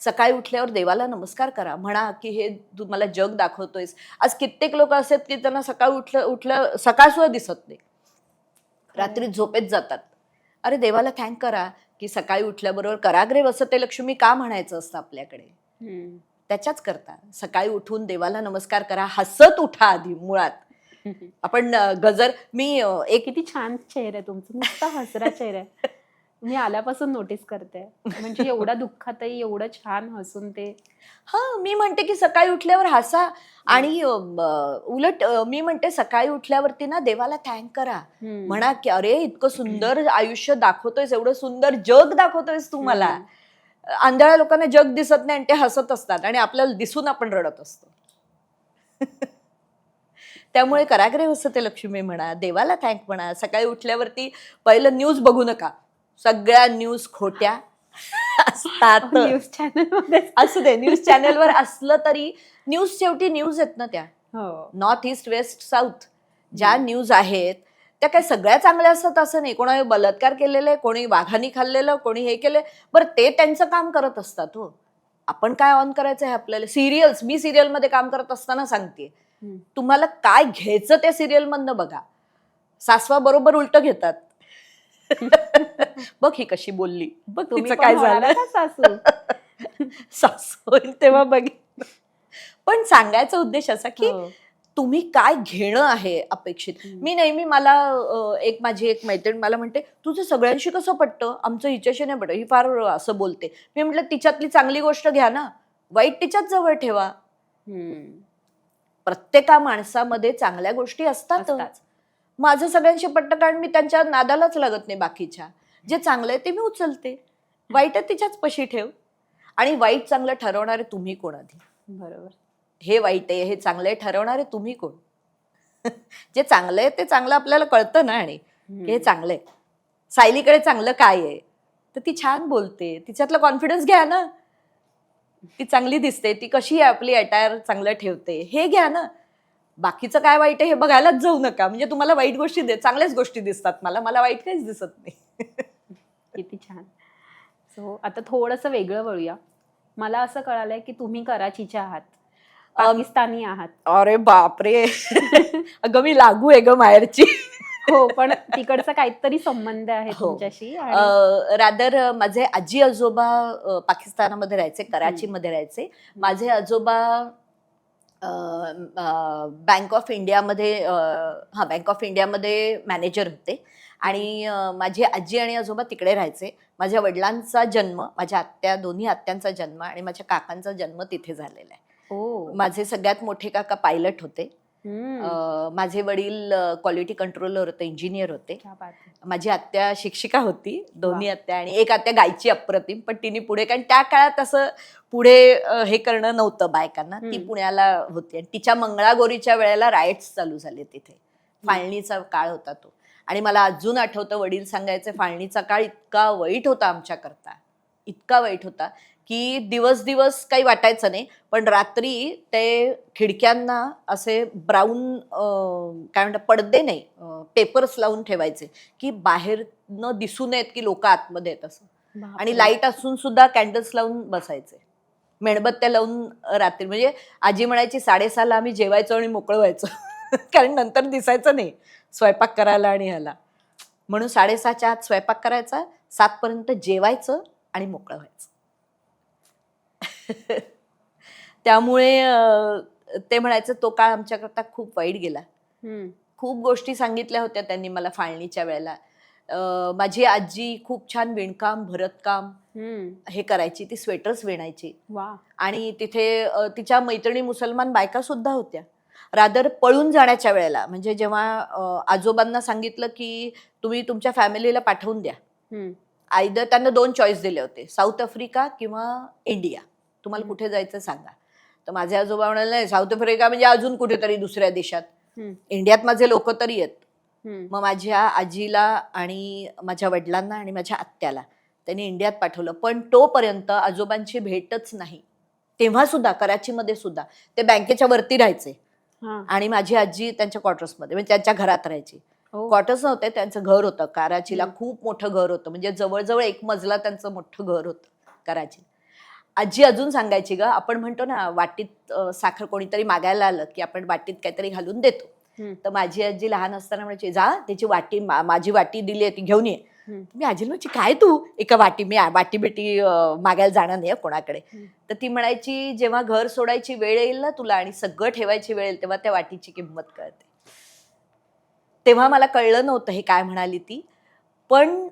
सकाळी उठल्यावर देवाला नमस्कार करा, म्हणा की हे तू मला जग दाखवतोयस. आज कित्येक लोक असतात की त्यांना सकाळी उठलं सकाळ सुद्धा दिसत नाही, रात्री झोपेत जातात. अरे देवाला थँक करा की सकाळी उठल्याबरोबर कराग्रे वसते लक्ष्मी का म्हणायचं असतं आपल्याकडे. त्याच्याच करता सकाळी उठून देवाला नमस्कार करा, हसत उठा आधी मुळात. आपण गजर मी एक किती छान चेहरा आहे तुमचा, नुसता हसरा चेहरा आहे. मी आल्यापासून नोटीस करते. म्हणजे एवढा दुःखातही एवढं छान हसून ते. हा, मी म्हणते की सकाळी उठल्यावर हसा. आणि उलट मी म्हणते सकाळी उठल्यावरती ना देवाला थँक करा. म्हणा की अरे इतकं सुंदर आयुष्य दाखवतोयस, एवढं सुंदर जग दाखवतोयस तू मला. आंधळ्या लोकांना जग दिसत नाही आणि ते हसत असतात आणि आपल्याला दिसून आपण रडत असतो. त्यामुळे कराग्रे वसते लक्ष्मी म्हणा, देवाला थँक म्हणा. सकाळी उठल्यावरती पहिलं न्यूज बघू नका, सगळ्या न्यूज खोट्या असतात. न्यूज चॅनल मध्ये असू दे, न्यूज चॅनलवर असलं तरी न्यूज शेवटी न्यूज आहेत ना त्या. नॉर्थ ईस्ट वेस्ट साऊथ ज्या न्यूज आहेत त्या काय सगळ्या चांगल्या असतात असं नाही. कोणी बलात्कार केलेले, कोणी वाघानी खाल्लेलं, कोणी हे केलं, बरं ते त्यांचं काम करत असतात. हो, आपण काय ऑन करायचं आहे आपल्याला. सिरियल्स, मी सिरियलमध्ये काम करत असताना सांगते, तुम्हाला काय घ्यायचं त्या सिरियल मधनं बघा. सासवा बरोबर उलट घेतात. बघ ही कशी बोलली, बघ तिचं काय झालं. सासू सासू होईल तेव्हा बघितलं. पण सांगायचा उद्देश असा की तुम्ही काय घेणं आहे अपेक्षित. मी नेहमी मला माझी एक मैत्रीण मला म्हणते, तुझं सगळ्यांशी कसं पटतं, आमचं हिच्याशी नाही पटत. ही फार असं बोलते. मी म्हटलं तिच्यातली चांगली गोष्ट घ्या ना, वाईट तिच्याच जवळ ठेवा. प्रत्येका माणसामध्ये चांगल्या गोष्टी असतातच. माझं सगळ्यांशी पटतं कारण मी त्यांच्या नादालाच लागत नाही. बाकीच्या जे चांगलं आहे ते मी उचलते, वाईट आहे तिच्याच पशी ठेव. आणि वाईट चांगलं ठरवणारे तुम्ही कोण आधी. बरोबर. हे वाईट आहे हे चांगलं आहे ठरवणारे तुम्ही कोण? जे चांगलं आहे ते चांगलं आपल्याला कळतं ना, आणि की हे चांगलं आहे. सायलीकडे चांगलं काय आहे, तर ती छान बोलते, तिच्यातला कॉन्फिडन्स घ्या ना. ती चांगली दिसते, ती कशी आपली अटायर चांगलं ठेवते हे घ्या ना. बाकीचं काय वाईट आहे हे बघायलाच जाऊ नका. म्हणजे तुम्हाला वाईट गोष्टी चांगल्याच गोष्टी दिसतात, मला मला वाईट काहीच दिसत नाही. किती छान. सो आता थोडंसं वेगळं वळूया. मला असं कळालंय की तुम्ही कराचीच्या आहात, पाकिस्तानी आहात. अरे बापरे. अगं मी लागू आहे ग माहेरची. हो, पण तिकडचा काहीतरी संबंध आहे हो. तुमच्याशी. आणि रादर माझे आजी आजोबा पाकिस्तानामध्ये राहायचे, कराचीमध्ये राहायचे. माझे आजोबा बँक ऑफ इंडियामध्ये बँक ऑफ इंडियामध्ये मॅनेजर होते. आणि माझी आजी आणि आजोबा तिकडे राहायचे. माझ्या वडिलांचा जन्म, माझ्या आत्या, दोन्ही आत्यांचा जन्म आणि माझ्या काकांचा जन्म तिथे झालेला आहे. ओ. माझे सगळ्यात मोठे काका पायलट होते. हम्म. माझे वडील क्वालिटी कंट्रोलर होते, इंजिनियर होते. क्या बात आहे. माझी आत्या शिक्षिका होती, दोन्ही आत्या, आणि एक आत्या गायची अप्रतिम, पण तिने पुढे, कारण त्या काळात असं पुढे हे करणं नव्हतं बायकांना, ती पुण्याला होती. आणि तिच्या मंगळागौरीच्या वेळेला रायट्स चालू झाले तिथे. फाळणीचा काळ होता तो. आणि मला अजून आठवतं वडील सांगायचे, फाळणीचा काळ इतका वाईट होता आमच्याकरता, इतका वाईट होता की दिवस दिवस काही वाटायचं नाही, पण रात्री ते खिडक्यांना असे ब्राऊन काय म्हणतात पडदे नाही, पेपर्स लावून ठेवायचे की बाहेर न दिसू नयेत की लोक आतमध्ये आहेत असं. बापरे. आणि लाईट असून सुद्धा कॅन्डल्स लावून बसायचे, मेणबत्त्या लावून रात्री. म्हणजे आजी म्हणायची 6:30ला आम्ही जेवायचो आणि मोकळं व्हायचो. कारण नंतर दिसायचं नाही स्वयंपाक करायला आणि ह्याला. म्हणून 6:30च्या आत स्वयंपाक करायचा, 7पर्यंत जेवायचं आणि मोकळं व्हायचं. त्यामुळे ते म्हणायचं तो काळ आमच्याकरता खूप वाईट गेला. खूप गोष्टी सांगितल्या होत्या त्यांनी मला फाळणीच्या वेळेला. माझी आजी खूप छान विणकाम, भरतकाम हे करायची. ती स्वेटर्स विणायची. वा. आणि तिथे तिच्या मैत्रिणी मुसलमान बायका सुद्धा होत्या. रादर पळून जाण्याच्या वेळेला, म्हणजे जेव्हा आजोबांना सांगितलं की तुम्ही तुमच्या फॅमिलीला पाठवून द्या, आयदर त्यांना 2 चॉईस दिले होते, साऊथ आफ्रिका किंवा इंडिया, तुम्हाला कुठे जायचं सांगा. तर माझे आजोबा म्हणाले नाही, साऊथ आफ्रिका म्हणजे अजून कुठेतरी दुसऱ्या देशात, इंडियात माझे लोक तरी आहेत. मग माझ्या आजीला आणि माझ्या वडिलांना आणि माझ्या आत्याला त्यांनी इंडियात पाठवलं. पण तोपर्यंत आजोबांची भेटच नाही. तेव्हा सुद्धा कराचीमध्ये सुद्धा ते बँकेच्या वरती राहायचे आणि माझी आजी त्यांच्या क्वार्टर्समध्ये, म्हणजे त्यांच्या घरात राहायची. क्वार्टर्स नव्हते, त्यांचं घर होतं कराचीला, खूप मोठं घर होतं, म्हणजे जवळजवळ 1 मजला त्यांचं मोठं घर होतं कराची. आजी अजून सांगायची ग, आपण म्हणतो ना वाटीत साखर कोणीतरी मागायला आलं की आपण वाटीत काहीतरी घालून देतो. तर माझी आजी लहान असताना म्हणायची, जा त्याची वाटी, माझी वाटी दिली आहे ती घेऊन ये. मी आजीला म्हणायची, काय तू एका वाटी, मी वाटी बेटी मागायला जाणार नाही कोणाकडे. तर ती म्हणायची, जेव्हा घर सोडायची वेळ येईल ना तुला आणि सगळं ठेवायची वेळ येईल, तेव्हा त्या वाटीची किंमत कळते. तेव्हा मला कळलं नव्हतं हे काय म्हणाली ती. पण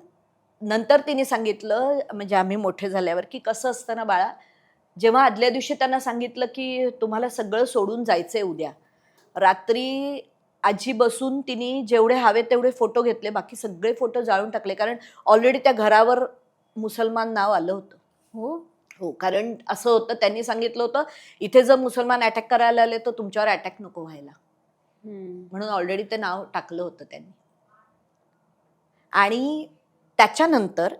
नंतर तिने सांगितलं, म्हणजे आम्ही मोठे झाल्यावर, की कसं असतं ना बाळा, जेव्हा आदल्या दिवशी त्यांना सांगितलं की तुम्हाला सगळं सोडून जायचंय उद्या, रात्री आजी बसून तिने जेवढे हवे तेवढे फोटो घेतले, बाकी सगळे फोटो जाळून टाकले, कारण ऑलरेडी त्या घरावर मुसलमान नाव आलं होतं. हो, कारण असं होतं, त्यांनी सांगितलं होतं इथे जर मुसलमान अटॅक करायला आले तर तुमच्यावर अटॅक नको व्हायला, म्हणून ऑलरेडी ते नाव टाकलं होतं त्यांनी. आणि त्याच्यानंतर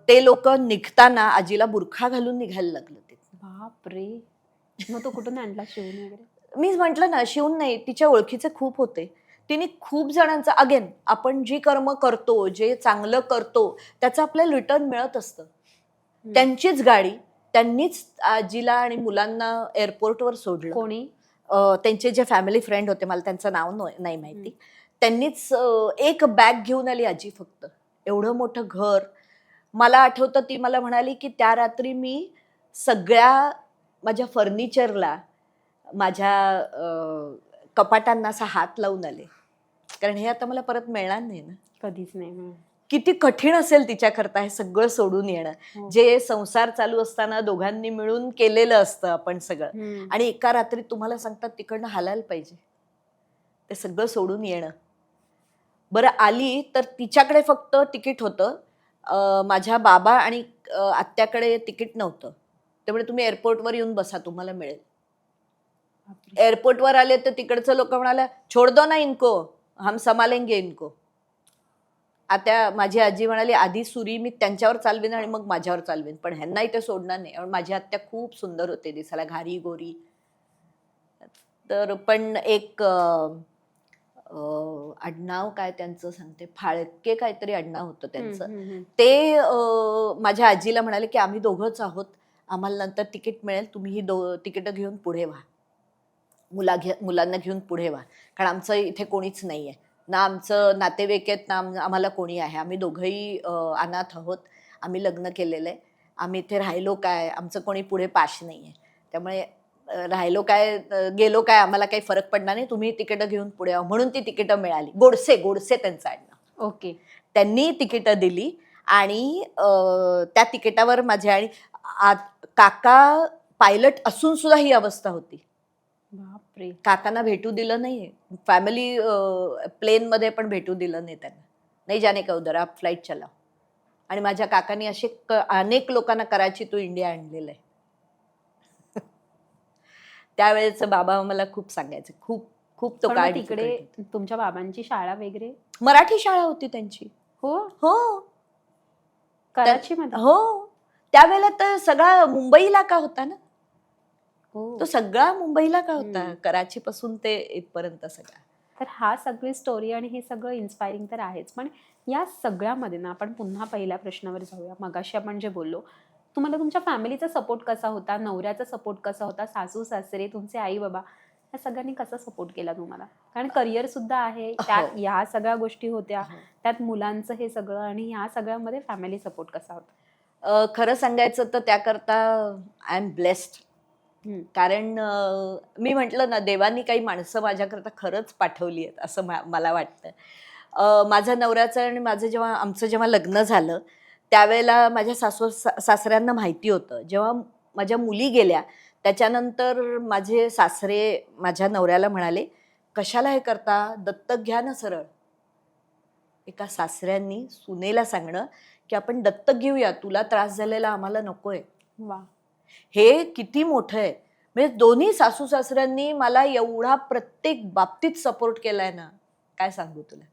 ते लोक निघताना आजीला बुरखा घालून निघायला लागलं. ते बापरे. मग तो कुठून आणला, शिवून वगैरे? मी म्हटलं ना, शिवून नाही, तिच्या ओळखीचे खूप होते. तिने खूप जणांचं, अगेन आपण जी कर्म करतो, जे चांगलं करतो त्याचं आपल्याला रिटर्न मिळत असतं. त्यांचीच गाडी, त्यांनीच आजीला आणि मुलांना एअरपोर्टवर सोडलं. कोणी? त्यांचे जे फॅमिली फ्रेंड होते, मला त्यांचं नाव नाही माहिती, त्यांनीच एक बॅग घेऊन आली आजी फक्त. एवढं मोठं घर. मला आठवतं ती मला म्हणाली की त्या रात्री मी सगळ्या माझ्या फर्निचरला, माझ्या कपाटांना असा हात लावून आले, कारण हे आता मला परत मिळणार नाही ना. कधीच नाही. किती कठीण असेल तिच्याकरता हे सगळं सोडून येणं, जे संसार चालू असताना दोघांनी मिळून केलेलं असतं आपण सगळं, आणि एका रात्री तुम्हाला सांगतात तिकडनं हालायला पाहिजे, ते सगळं सोडून येणं. बरं, आली तर तिच्याकडे फक्त तिकीट होतं, माझ्या बाबा आणि आत्याकडे तिकीट नव्हतं. त्यामुळे तुम्ही एअरपोर्टवर येऊन बसा, तुम्हाला मिळेल. बापरे. एअरपोर्टवर आले तर तिकडचं लोक म्हणाले छोड दो ना इनको, हम संभालेंगे इनको. आता माझी आजी म्हणाली आधी सुरी मी त्यांच्यावर चालवीन आणि मग माझ्यावर चालवीन, पण ह्यांना इथे सोडणार नाही. आणि माझी आत्या खूप सुंदर होते दिसायला, घारी गोरी. तर पण एक आडनाव काय त्यांचं सांगते, फाळके काहीतरी आडनाव होतं त्यांचं. ते माझ्या आजीला म्हणाले की आम्ही दोघंच आहोत, आम्हाला नंतर तिकीट मिळेल, तुम्ही ही तिकीटं घेऊन पुढे व्हा, मुलांना घेऊन पुढे व्हा, कारण आमचं इथे कोणीच नाही आहे, ना आमचं नातेवाईक आहेत ना आम्हाला कोणी आहे, आम्ही दोघंही अनाथ आहोत, आम्ही लग्न केलेलं आहे, आम्ही इथे राहिलो काय, आमचं कोणी पुढे पाश नाही आहे, त्यामुळे राहिलो काय गेलो काय आम्हाला काही फरक पडणार नाही, तुम्ही तिकीटं घेऊन पुढे व्हा. म्हणून ती तिकीटं मिळाली. गोडसे गोडसे त्यांचं आडनाव. ओके. त्यांनी तिकीटं दिली आणि त्या तिकिटावर माझ्या आणि काका पायलट असून सुद्धा ही अवस्था होती. बापरे. काकांना भेटू दिलं नाहीये, फॅमिली प्लेनमध्ये पण भेटू दिलं नाही त्यांना. नाही जाने का उधर, आप फ्लाईट चलाव. आणि माझ्या काकांनी असे अनेक लोकांना कराची टू इंडिया आणलेलं आहे. त्यावेळेस बाबा मला खूप सांगायचे, खूप खूप तो पण काळ मग तिकडे तुमच्या बाबांची शाळा वगैरे? मराठी शाळा होती त्यांची. हो हो कराची मध्ये? हो, त्यावेळेला तर सगळा मुंबई इलाका होता ना, हो. तो सगळा मुंबई इलाका होता, कराची पासून ते इथपर्यंत सगळा. तर हा सगळी स्टोरी आणि हे सगळं इन्स्पायरिंग तर आहेच, पण या सगळ्यामध्ये ना आपण पुन्हा पहिल्या प्रश्नावर जाऊया. मगाशी आपण जे बोललो, तुम्हाला तुमच्या फॅमिलीचा सपोर्ट कसा होता, नवऱ्याचा सपोर्ट कसा होता, सासू सासरे, तुमचे आई बाबा, या सगळ्यांनी कसा सपोर्ट केला तुम्हाला? कारण करिअर सुद्धा आहे, त्यात ह्या सगळ्या गोष्टी होत्या, त्यात मुलांचं हे सगळं, आणि ह्या सगळ्यामध्ये फॅमिली सपोर्ट कसा होता? खरं सांगायचं तर त्याकरता आय एम ब्लेस्ड. कारण मी म्हटलं ना, देवानी काही माणसं माझ्याकरता खरंच पाठवली आहेत असं मला वाटतं. माझ्या नवऱ्याचं आणि आमचं जेव्हा लग्न झालं त्यावेळेला माझ्या सासऱ्यांना माहिती होतं. जेव्हा माझ्या मुली गेल्या त्याच्यानंतर माझे सासरे माझ्या नवऱ्याला म्हणाले, कशाला हे करता, दत्तक घ्या ना सरळ. एका सासऱ्यांनी सुनेला सांगणं की आपण दत्तक घेऊया, तुला त्रास झालेला आम्हाला नकोय. वा. हे किती मोठं आहे. म्हणजे दोन्ही सासू सासऱ्यांनी मला एवढा प्रत्येक बाबतीत सपोर्ट केलाय ना, काय सांगू तुला.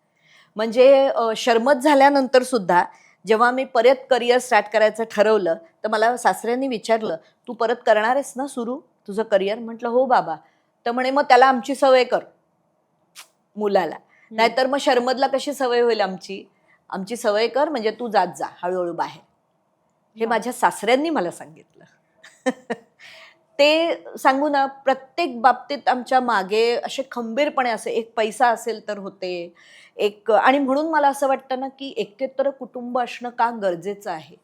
म्हणजे शर्मत झाल्यानंतर सुद्धा जेव्हा मी परत करिअर स्टार्ट करायचं ठरवलं तर मला सासऱ्यांनी विचारलं, तू परत करणार आहेस ना सुरू तुझं करिअर? म्हटलं हो बाबा. तर म्हणे मग त्याला आमची सवय कर, मुलाला, नाहीतर मग शर्मतला कशी सवय होईल आमची सवय कर, म्हणजे तू जात जा हळूहळू बाहेर. हे माझ्या सासऱ्यांनी मला सांगितलं. ते सांगू ना, प्रत्येक बाबतीत आमच्या मागे असे खंबीरपणे असे, एक पैसा असेल तर होते एक, आणि म्हणून मला असं वाटतं ना की एकत्र कुटुंब असणं का गरजेचं आहे.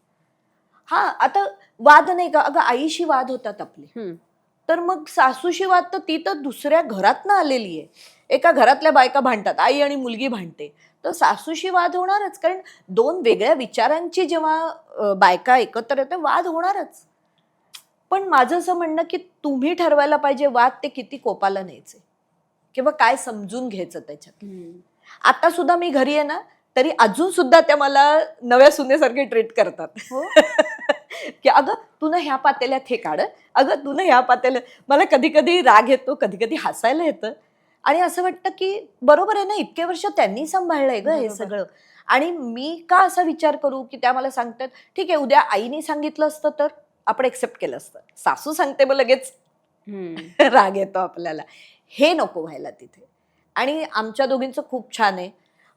हा, आता वाद नाही का, अगं आईशी वाद होतात आपले, तर मग सासूशी वाद, तर ती तर दुसऱ्या घरातनं आलेली आहे. एका घरातल्या बायका भांडतात, आई आणि मुलगी भांडते, तर सासूशी वाद होणारच, कारण दोन वेगळ्या विचारांची जेव्हा बायका एकत्र येते वाद होणारच. पण माझं असं म्हणणं की तुम्ही ठरवायला पाहिजे वाद ते किती कोपाला न्यायचे किंवा काय समजून घ्यायचं त्याच्यात. आता सुद्धा मी घरी आहे ना, तरी अजून सुद्धा त्या मला नव्या सुनेसारखे ट्रीट करतात. की अगं तू ना ह्या पातेल्यात हे काढ, अगं तू ना ह्या पातेल्यात. मला कधी कधी राग येतो, कधी कधी हसायला येतं, आणि असं वाटतं की बरोबर आहे ना, इतके वर्ष त्यांनी सांभाळलंय ग हे सगळं, आणि मी का असा विचार करू की त्या मला सांगतात ठीक आहे, उद्या आईने सांगितलं असतं तर आपण एक्सेप्ट केलं असतं, सासू सांगते मग लगेच राग येतो आपल्याला. हे नको व्हायला तिथे. आणि आमच्या दोघींचं खूप छान आहे.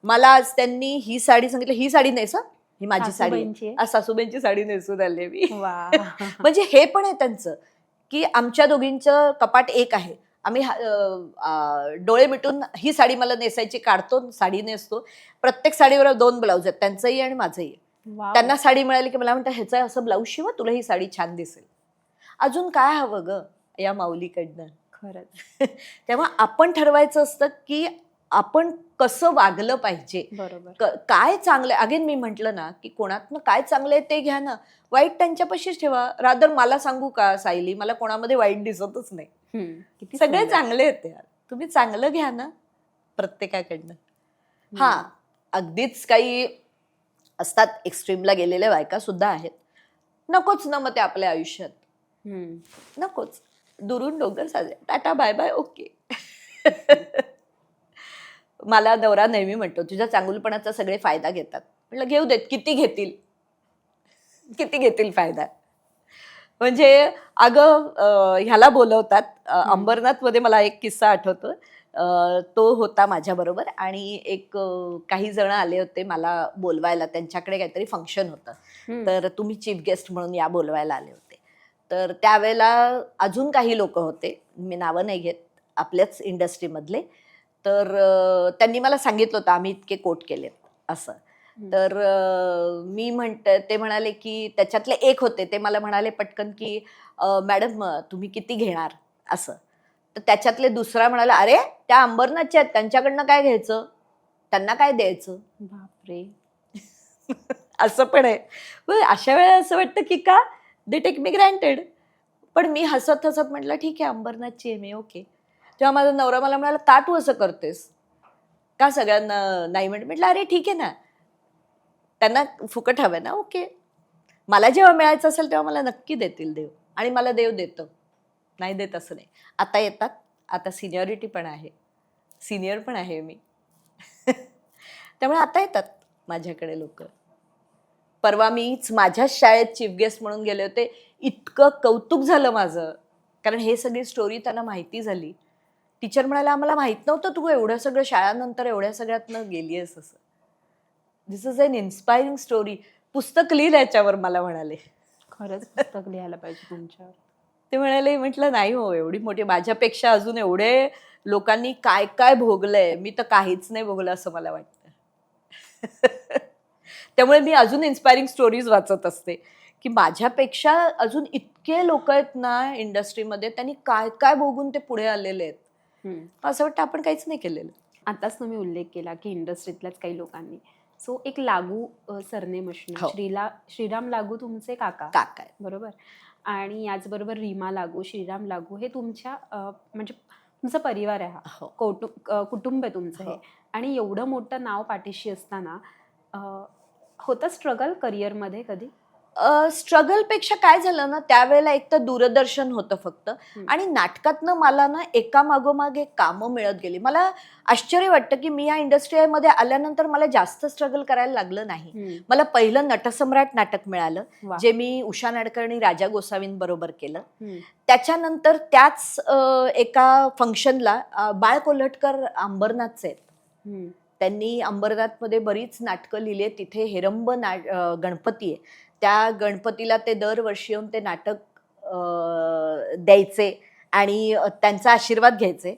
मला आज त्यांनी ही साडी सांगितलं, ही साडी नेस, ही माझी साडी आहे. आज सासूबाईंची साडी नेसून आले मी. म्हणजे हे पण आहे त्यांचं की आमच्या दोघींचं कपाट एक आहे, आम्ही डोळे मिटून ही साडी मला नेसायची काढतो, साडी नेसतो. प्रत्येक साडीवर 2 ब्लाऊज आहेत, त्यांचंही आणि माझंही. त्यांना साडी मिळाली की मला म्हणतात ह्याचं असं ब्लाऊज शिवा, तुला ही साडी छान दिसेल. अजून काय हवं ग या माऊलीकडनं. खरंच. तेव्हा आपण ठरवायचं असतं की आपण कसं वागलं पाहिजे, काय चांगलं. अगेन मी म्हटलं ना की कोणातनं काय चांगलं आहे ते घ्या ना, वाईट त्यांच्यापाशीच ठेवा. रादर मला सांगू का सायली, मला कोणामध्ये वाईट दिसतच नाही, सगळे चांगले आहेत यार. तुम्ही चांगलं घ्या ना प्रत्येकाकडनं. हा, अगदीच काही असतात एक्स्ट्रीमला गेलेल्या बायका सुद्धा आहेत, नकोच ना मग ते आपल्या आयुष्यात, नकोच. दुरून डोंगर साजरे, टाटा बाय बाय ओके. मला नवरा नेहमी म्हणतो तुझ्या चांगुलपणाचा सगळे फायदा घेतात. म्हटलं घेऊ देत, किती घेतील, किती घेतील फायदा. म्हणजे अगं ह्याला बोलवतात अंबरनाथमध्ये मला एक किस्सा आठवतो. तो होता माझ्याबरोबर आणि एक काही जण आले होते मला बोलवायला, त्यांच्याकडे काहीतरी फंक्शन होतं. तर तुम्ही चीफ गेस्ट म्हणून या बोलवायला आले होते. तर त्यावेळेला अजून काही लोक होते, मी नावं नाही घेत, आपल्याच इंडस्ट्रीमधले. तर त्यांनी मला सांगितलं होतं आम्ही इतके कोट केलेत असं. तर मी ते म्हणाले की त्याच्यातले एक होते, ते मला म्हणाले पटकन की मॅडम तुम्ही किती घेणार असं. तर त्याच्यातले दुसरा म्हणाला अरे त्या अंबरनाथच्या आहेत, त्यांच्याकडनं काय घ्यायचं, त्यांना काय द्यायचं. बापरे. असं पण आहे. अशा वेळेला असं वाटतं की का दे टेक मी ग्रँटेड. पण मी हसत हसत म्हटलं ठीक आहे अंबरनाथची आहे मी, ओके. तेव्हा माझा नवरा मला म्हणाला का तू असं करतेस, का सगळ्यांना नाही म्हटलं अरे ठीक आहे ना, त्यांना फुकट हवं ना, ओके. मला जेव्हा मिळायचं असेल तेव्हा मला नक्की देतील देव, आणि मला देव देतं, नाही देत असं नाही. आता येतात, आता सिनियरिटी पण आहे, सिनियर पण आहे मी. त्यामुळे आता येतात माझ्याकडे लोक. परवा मीच माझ्याच शाळेत चीफ गेस्ट म्हणून गेले होते, इतकं कौतुक झालं माझं, कारण हे सगळी स्टोरी त्यांना माहिती झाली. टीचर म्हणाला आम्हाला माहित नव्हतं तू एवढं सगळं शाळानंतर एवढ्या सगळ्यातनं गेली आहेस असं. दिस इज एन इन्स्पायरिंग स्टोरी, पुस्तक लिहिलं याच्यावर मला म्हणाले. खरंच पुस्तक लिहायला पाहिजे तुमच्यावर. ते म्हणाले, म्हटलं नाही हो, एवढी मोठी, माझ्यापेक्षा अजून एवढे लोकांनी काय काय भोगलंय, मी तर काहीच नाही भोगलं असं मला वाटतं. त्यामुळे मी अजून इन्स्पायरिंग स्टोरीज वाचत असते की माझ्यापेक्षा अजून इतके लोक आहेत ना इंडस्ट्रीमध्ये, त्यांनी काय काय भोगून ते पुढे आलेले आहेत. असं वाटतं आपण काहीच नाही केलेलं. आताच तुम्ही उल्लेख केला की इंडस्ट्रीतल्याच काही लोकांनी, सो एक लागू सरनेम असणं, श्रीराम लागू तुमचे काका आहे बरोबर, आणि याचबरोबर रीमा लागू, श्रीराम लागू हे तुमच्या म्हणजे तुमचा परिवार आहे हा, कुटुंब आहे तुमचं हे. आणि एवढं मोठं नाव पाठीशी असताना होतं स्ट्रगल करिअरमध्ये कधी? स्ट्रगलपेक्षा काय झालं ना, त्यावेळेला एक तर दूरदर्शन होतं फक्त, आणि नाटकातनं मला ना एका मागोमाग एक कामं मिळत गेली. मला आश्चर्य वाटतं की मी या इंडस्ट्रीमध्ये आल्यानंतर मला जास्त स्ट्रगल करायला लागलं नाही. मला पहिलं नटसम्राट नाटक मिळालं, जे मी उषा नाडकर आणि राजा गोसावींबरोबर केलं. त्याच्यानंतर त्याच एका फंक्शनला बाळ कोल्हटकर अंबरनाथचे आहेत, त्यांनी अंबरनाथमध्ये बरीच नाटकं लिहिली आहेत. तिथे हेरंब गणपती आहे, त्या गणपतीला ते दरवर्षी येऊन ते नाटक द्यायचे आणि त्यांचा आशीर्वाद घ्यायचे.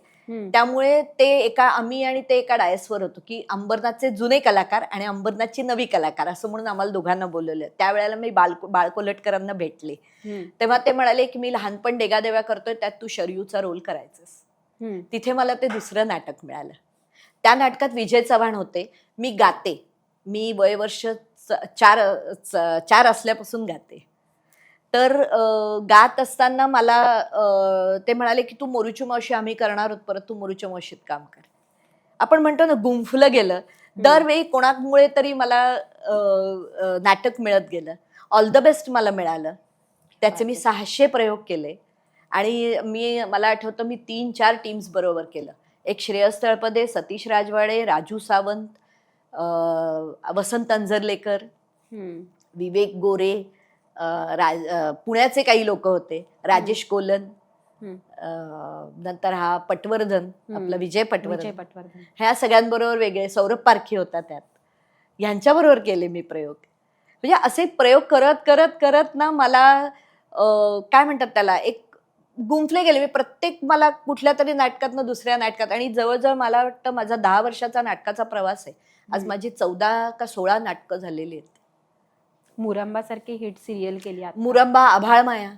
त्यामुळे ते आम्ही आणि ते एका डायसवर होतो की अंबरनाथचे जुने कलाकार आणि अंबरनाथची नवी कलाकार असं म्हणून आम्हाला दोघांना बोलवलं. त्यावेळेला मी बाळ कोल्हटकरांना भेटले, तेव्हा ते म्हणाले की मी लहानपण डेगादेव्या करतोय, त्यात तू शरयूचा रोल करायचंस. तिथे मला ते दुसरं नाटक मिळालं. त्या नाटकात विजय चव्हाण होते. मी गाते, मी वयवर्ष 4 असल्यापासून गाते. तर गात असताना मला ते म्हणाले की तू मोरूची मावशी आम्ही करणार आहोत, परत तू मोरूच्या मावशीत काम कर. आपण म्हणतो ना गुंफलं गेलं, दरवेळी कोणामुळे तरी मला नाटक मिळत गेलं. ऑल द बेस्ट मला मिळालं. त्याचे मी 600 प्रयोग केले आणि मला आठवतं मी 3-4 टीम्स बरोबर केलं. एक श्रेयस तळपदे, सतीश राजवाडे, राजू सावंत, वसंत अंजरलेकर, विवेक गोरे, पुण्याचे काही लोक होते, राजेश कोलन, नंतर हा पटवर्धन, आपला विजय पटवर्धन, ह्या सगळ्यांबरोबर वेगळे, सौरभ पारखी होता त्यात, ह्यांच्याबरोबर केले मी प्रयोग. म्हणजे असे प्रयोग करत करत करत ना मला काय म्हणतात त्याला, एक गुंफले गेले मी. प्रत्येक मला कुठल्या तरी नाटकातनं दुसऱ्या नाटकात, आणि जवळजवळ मला वाटतं माझा 10 वर्षाचा नाटकाचा प्रवास आहे. आज माझी 14 का 16 नाटकं झालेली आहेत. मुरंबा सारखी हिट सिरियल केली. मुरंबा, आभाळमाया,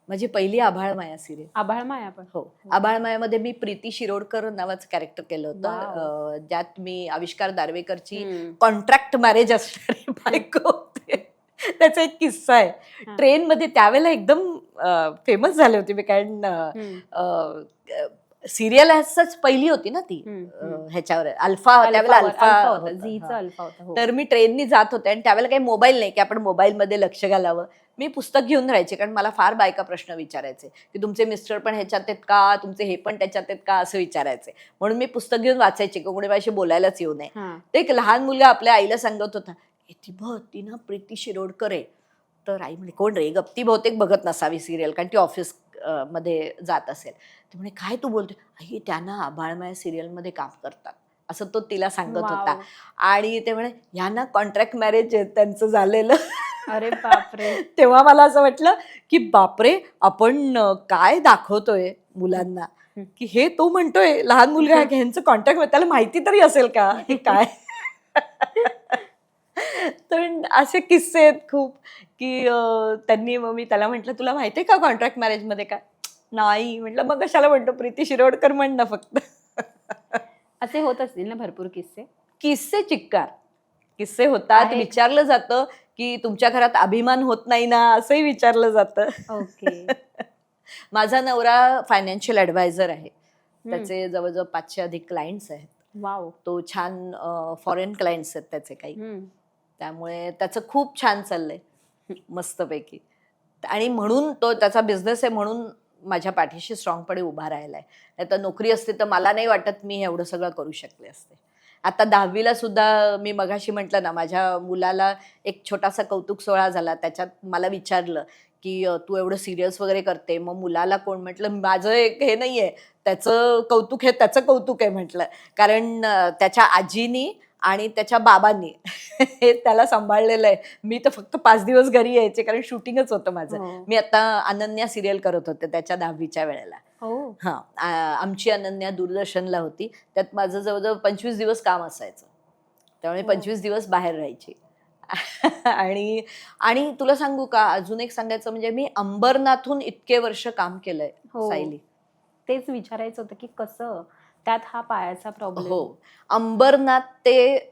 माझी पहिली आभाळमाया सिरियल. आभाळमाया पण? हो, आभाळमायामध्ये मी प्रीती शिरोडकर नावाचं कॅरेक्टर केलं होतं, ज्यात मी आविष्कार दारवेकरची कॉन्ट्रॅक्ट मॅरेज असणारी बायको होते. त्याचा एक किस्सा आहे. ट्रेनमध्ये त्यावेळेला एकदम फेमस झाले होते मी, कारण सिरियल ह्याच पहिली होती ना ती ह्याच्यावर अल्फा, त्यावेळेला अल्फा अल्फा होता, होतं. झीचा हा. अल्फा होता. हो. तर मी ट्रेननी जात होते आणि त्यावेळेला काही मोबाईल नाही की आपण मोबाईलमध्ये लक्ष घालावं. मी पुस्तक घेऊन राहायचे कारण मला फार बायका प्रश्न विचारायचे की तुमचे मिस्टर पण ह्याच्यात आहेत का, तुमचे हे पण त्याच्यात आहेत का, असं विचारायचे. म्हणून मी पुस्तक घेऊन वाचायचे की कोणी माझ्याशी बोलायलाच येऊ नये. हा. ते एक लहान मुलगा आपल्या आईला सांगत होता, ती बघ ती ना प्रीती शिरोडकर आहे. तर आई म्हणे कोण रे, गप्ती बहुतेक बघत नसावी सिरियल कारण ती ऑफिस मध्ये जात असेल. ती म्हणे काय तू बोलते, आई त्यांना आभाळमाया सिरियलमध्ये काम करतात असं तो तिला सांगत होता. वाव. आणि ते म्हणे ह्यांना कॉन्ट्रॅक्ट मॅरेज त्यांचं झालेलं. अरे बापरे. तेव्हा मला असं वाटलं की बापरे, आपण काय दाखवतोय मुलांना, की हे तो म्हणतोय लहान मुलगा ह्यांचं कॉन्ट्रॅक्ट, त्याला माहिती तरी असेल का हे काय. तर असे किस्से आहेत खूप की त्यांनी, मग मी त्याला म्हटलं तुला माहितीये का कॉन्ट्रॅक्ट मॅरेज मध्ये काय. नाही म्हटलं, मग कशाला म्हणतो, प्रीती शिरोडकर म्हण ना फक्त. असे होत असतील ना भरपूर किस्से. किस्से चिक्कार किस्से होतात. आहेत. विचारलं जातं की तुमच्या घरात अभिमान होत नाही ना, असंही विचारलं जातं. ओके. माझा नवरा फायनान्शियल ॲडवायझर आहे. त्याचे जवळजवळ 500 अधिक क्लायंट्स आहेत. वाव. तो छान फॉरेन क्लायंट्स आहेत त्याचे काही. त्यामुळे त्याचं खूप छान चाललंय मस्तपैकी. आणि म्हणून तो त्याचा बिझनेस आहे म्हणून माझ्या पाठीशी स्ट्रॉंगपणे उभा राहिलाय. नाही तर नोकरी असते तर मला नाही वाटत मी एवढं सगळं करू शकले असते. आता 10वीला सुद्धा मी मगाशी म्हटलं ना, माझ्या मुलाला एक छोटासा कौतुक सोहळा झाला. त्याच्यात मला विचारलं की तू एवढं सिरियल्स वगैरे करते, मग मुलाला कोण. म्हटलं माझं एक हे नाहीये, त्याचं कौतुक हे त्याचं कौतुक आहे म्हटलं. कारण त्याच्या आजीनी आणि त्याच्या बाबांनी हे त्याला सांभाळलेलं आहे. मी तर फक्त 5 दिवस घरी यायचे कारण शूटिंगच होतं माझं. हो. मी आता अनन्या सिरियल करत होते त्याच्या 10वीच्या वेळेला. हो. हां, आमची अनन्या दूरदर्शनला होती. त्यात माझं जवळजवळ 25 दिवस काम असायचं. त्यामुळे हो. 25 दिवस बाहेर राहायची. आणि आणि तुला सांगू का, अजून एक सांगायचं म्हणजे मी अंबरनाथहून इतके वर्ष काम केलंय हो. सायली. तेच विचारायचं होतं की कसं त्यात हा पायाचा प्रॉब्लेम. हो. अंबरनाथ ते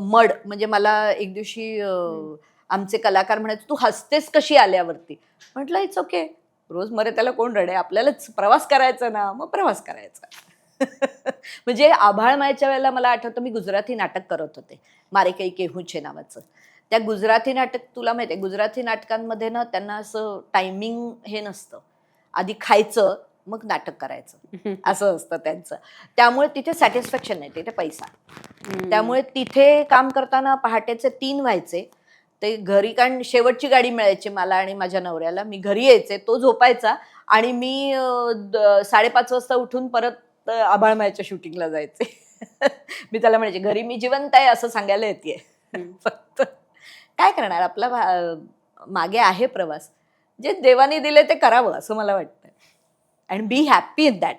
मड म्हणजे मला एक दिवशी आमचे कलाकार म्हणायचे, "तू हसतेस कशी आल्यावरती?" म्हटलं, "इट्स ओके. रोज मरे त्याला कोण रडे? आपल्यालाच प्रवास करायचा ना, मग प्रवास करायचा." म्हणजे आभाळमायच्या वेळेला मला आठवतं मी गुजराती नाटक करत होते. मारे कई केहू छे नावाचं. त्या गुजराती नाटक, तुला माहिती आहे गुजराती नाटकांमध्ये ना त्यांना असं टायमिंग हे नसतं. आधी खायचं मग नाटक करायचं असं असतं त्यांचं. त्यामुळे तिथे सॅटिस्फॅक्शन नाही, तिथे पैसा. त्यामुळे तिथे काम करताना पहाटेचे 3 व्हायचे. ते घरी, कारण शेवटची गाडी मिळायची मला आणि माझ्या नवऱ्याला. मी घरी यायचे, तो झोपायचा आणि मी 5:30 वाजता उठून परत आभाळमायाच्या शूटिंगला जायचे. मी त्याला म्हणायचे घरी मी जिवंत आहे असं सांगायला येतेय. फक्त काय करणार, आपला मागे आहे प्रवास. जे देवाने दिले ते करावं असं मला वाटतं. And be happy in that.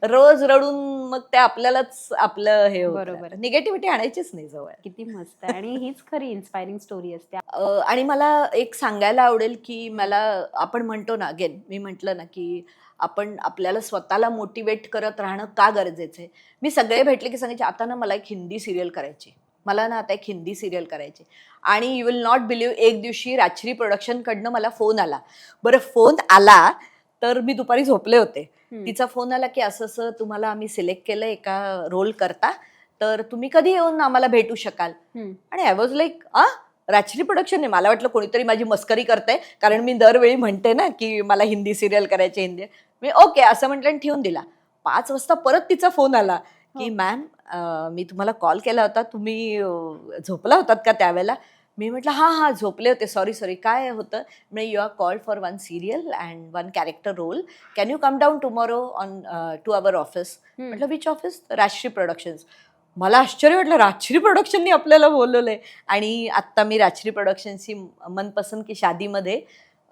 रोज रडून मग ते आपल्यालाच आपलं हे बरोबर. होतं. निगेटिव्हिटी आणायचीच नाही जवळ. किती मस्त आहे. आणि हीच खरी इन्स्पायरिंग स्टोरी असते. आणि मला एक सांगायला आवडेल की मला, आपण म्हणतो ना, अगेन मी म्हटलं ना की आपण आपल्याला स्वतःला मोटिवेट करत राहणं का गरजेचं आहे. मी सगळे भेटले की सांगायचे आता ना मला एक हिंदी सिरियल करायची, मला ना आता एक हिंदी सिरियल करायची. आणि यू विल नॉट बिलीव्ह, एक दिवशी राजश्री प्रोडक्शनकडनं मला फोन आला. बरं, फोन आला तर मी दुपारी झोपले होते. तिचा फोन आला की असं असं तुम्हाला आम्ही सिलेक्ट केलं एका रोल करता, तर तुम्ही कधी येऊन आम्हाला भेटू शकाल. आणि I was like Rajshri production नाही. मला वाटलं कोणीतरी माझी मस्करी करते, कारण मी दरवेळी म्हणते ना की मला हिंदी सिरियल करायची, हिंदी. मी ओके असं म्हटलं आणि ठेवून दिला. 5 वाजता परत तिचा फोन आला की मॅम मी तुम्हाला कॉल केला होता, तुम्ही झोपला होतात का त्यावेळेला. मी म्हटलं हां झोपले होते, सॉरी काय होतं. म्हणजे you are called for 1 serial and 1 character role, can you come down tomorrow on to our office. म्हटलं विच ऑफिस. राजश्री प्रोडक्शन्स. मला आश्चर्य वाटलं, राजश्री प्रोडक्शननी आपल्याला बोलवलंय. आणि आत्ता मी राजश्री प्रोडक्शनची मनपसंद की शादीमध्ये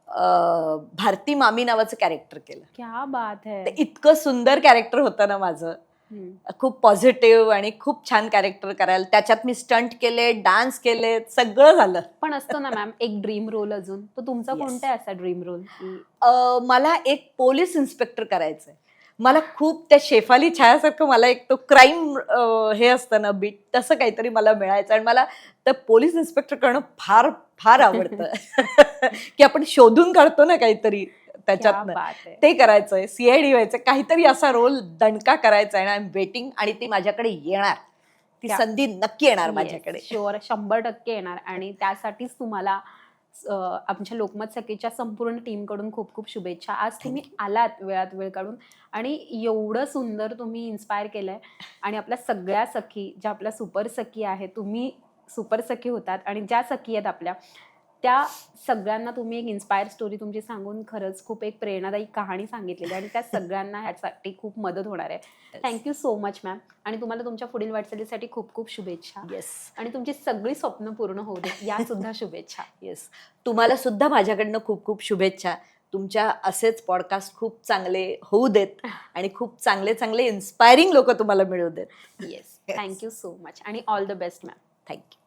भारती मामी नावाचं कॅरेक्टर केलं. क्या बात है. ते इतकं सुंदर कॅरेक्टर होतं ना माझं, खूप पॉझिटिव्ह आणि खूप छान कॅरेक्टर करायला. त्याच्यात मी स्टंट केले, डान्स केले, सगळं झालं. पण असतो ना मॅम एक ड्रीम रोल अजून, तो तुमचा कोणता आहे असा ड्रीम रोल? मला एक पोलीस इन्स्पेक्टर करायचंय. मला खूप त्या शेफाली छायासारखं मला एक तो क्राईम हे असतं ना बीट, तसं काहीतरी मला मिळायचं. आणि मला तर पोलीस इन्स्पेक्टर करणं फार फार आवडतं. की आपण शोधून काढतो ना काहीतरी, त्याच्यातनं बात आहे. ते करायचंय, CID व्हायचं, काहीतरी असा रोल दणका करायचा आहे. आय एम वेटिंग आणि ती माझ्याकडे येणार, ती त्या- संधी नक्की येणार माझ्याकडे. शुअर 100% येणार आणि त्यासाठीच तुम्हाला आमच्या लोकमत सखीच्या संपूर्ण टीमकडून खूप खूप शुभेच्छा. आज तुम्ही आलात वेळात वेळ काढून आणि एवढं सुंदर तुम्ही इन्स्पायर केलंय आणि आपल्या सगळ्या सखी ज्या आपल्या सुपर सखी आहेत, तुम्ही सुपर सखी होतात आणि ज्या सखी आहेत आपल्या त्या सगळ्यांना तुम्ही एक इन्स्पायर स्टोरी तुमची सांगून खरंच खूप एक प्रेरणादायी कहाणी सांगितलेली आणि त्या सगळ्यांना ह्यासाठी खूप मदत होणार आहे. थँक्यू सो मच मॅम आणि तुम्हाला तुमच्या पुढील वाटचालीसाठी खूप खूप शुभेच्छा येस आणि तुमची सगळी स्वप्न पूर्ण होऊ दे या सुद्धा शुभेच्छा. येस, तुम्हाला सुद्धा माझ्याकडनं खूप खूप शुभेच्छा. तुमच्या असेच पॉडकास्ट खूप चांगले होऊ देत आणि खूप चांगले चांगले इन्स्पायरिंग लोक तुम्हाला मिळू देत. येस, थँक्यू सो मच आणि all the best ma'am. Thank you.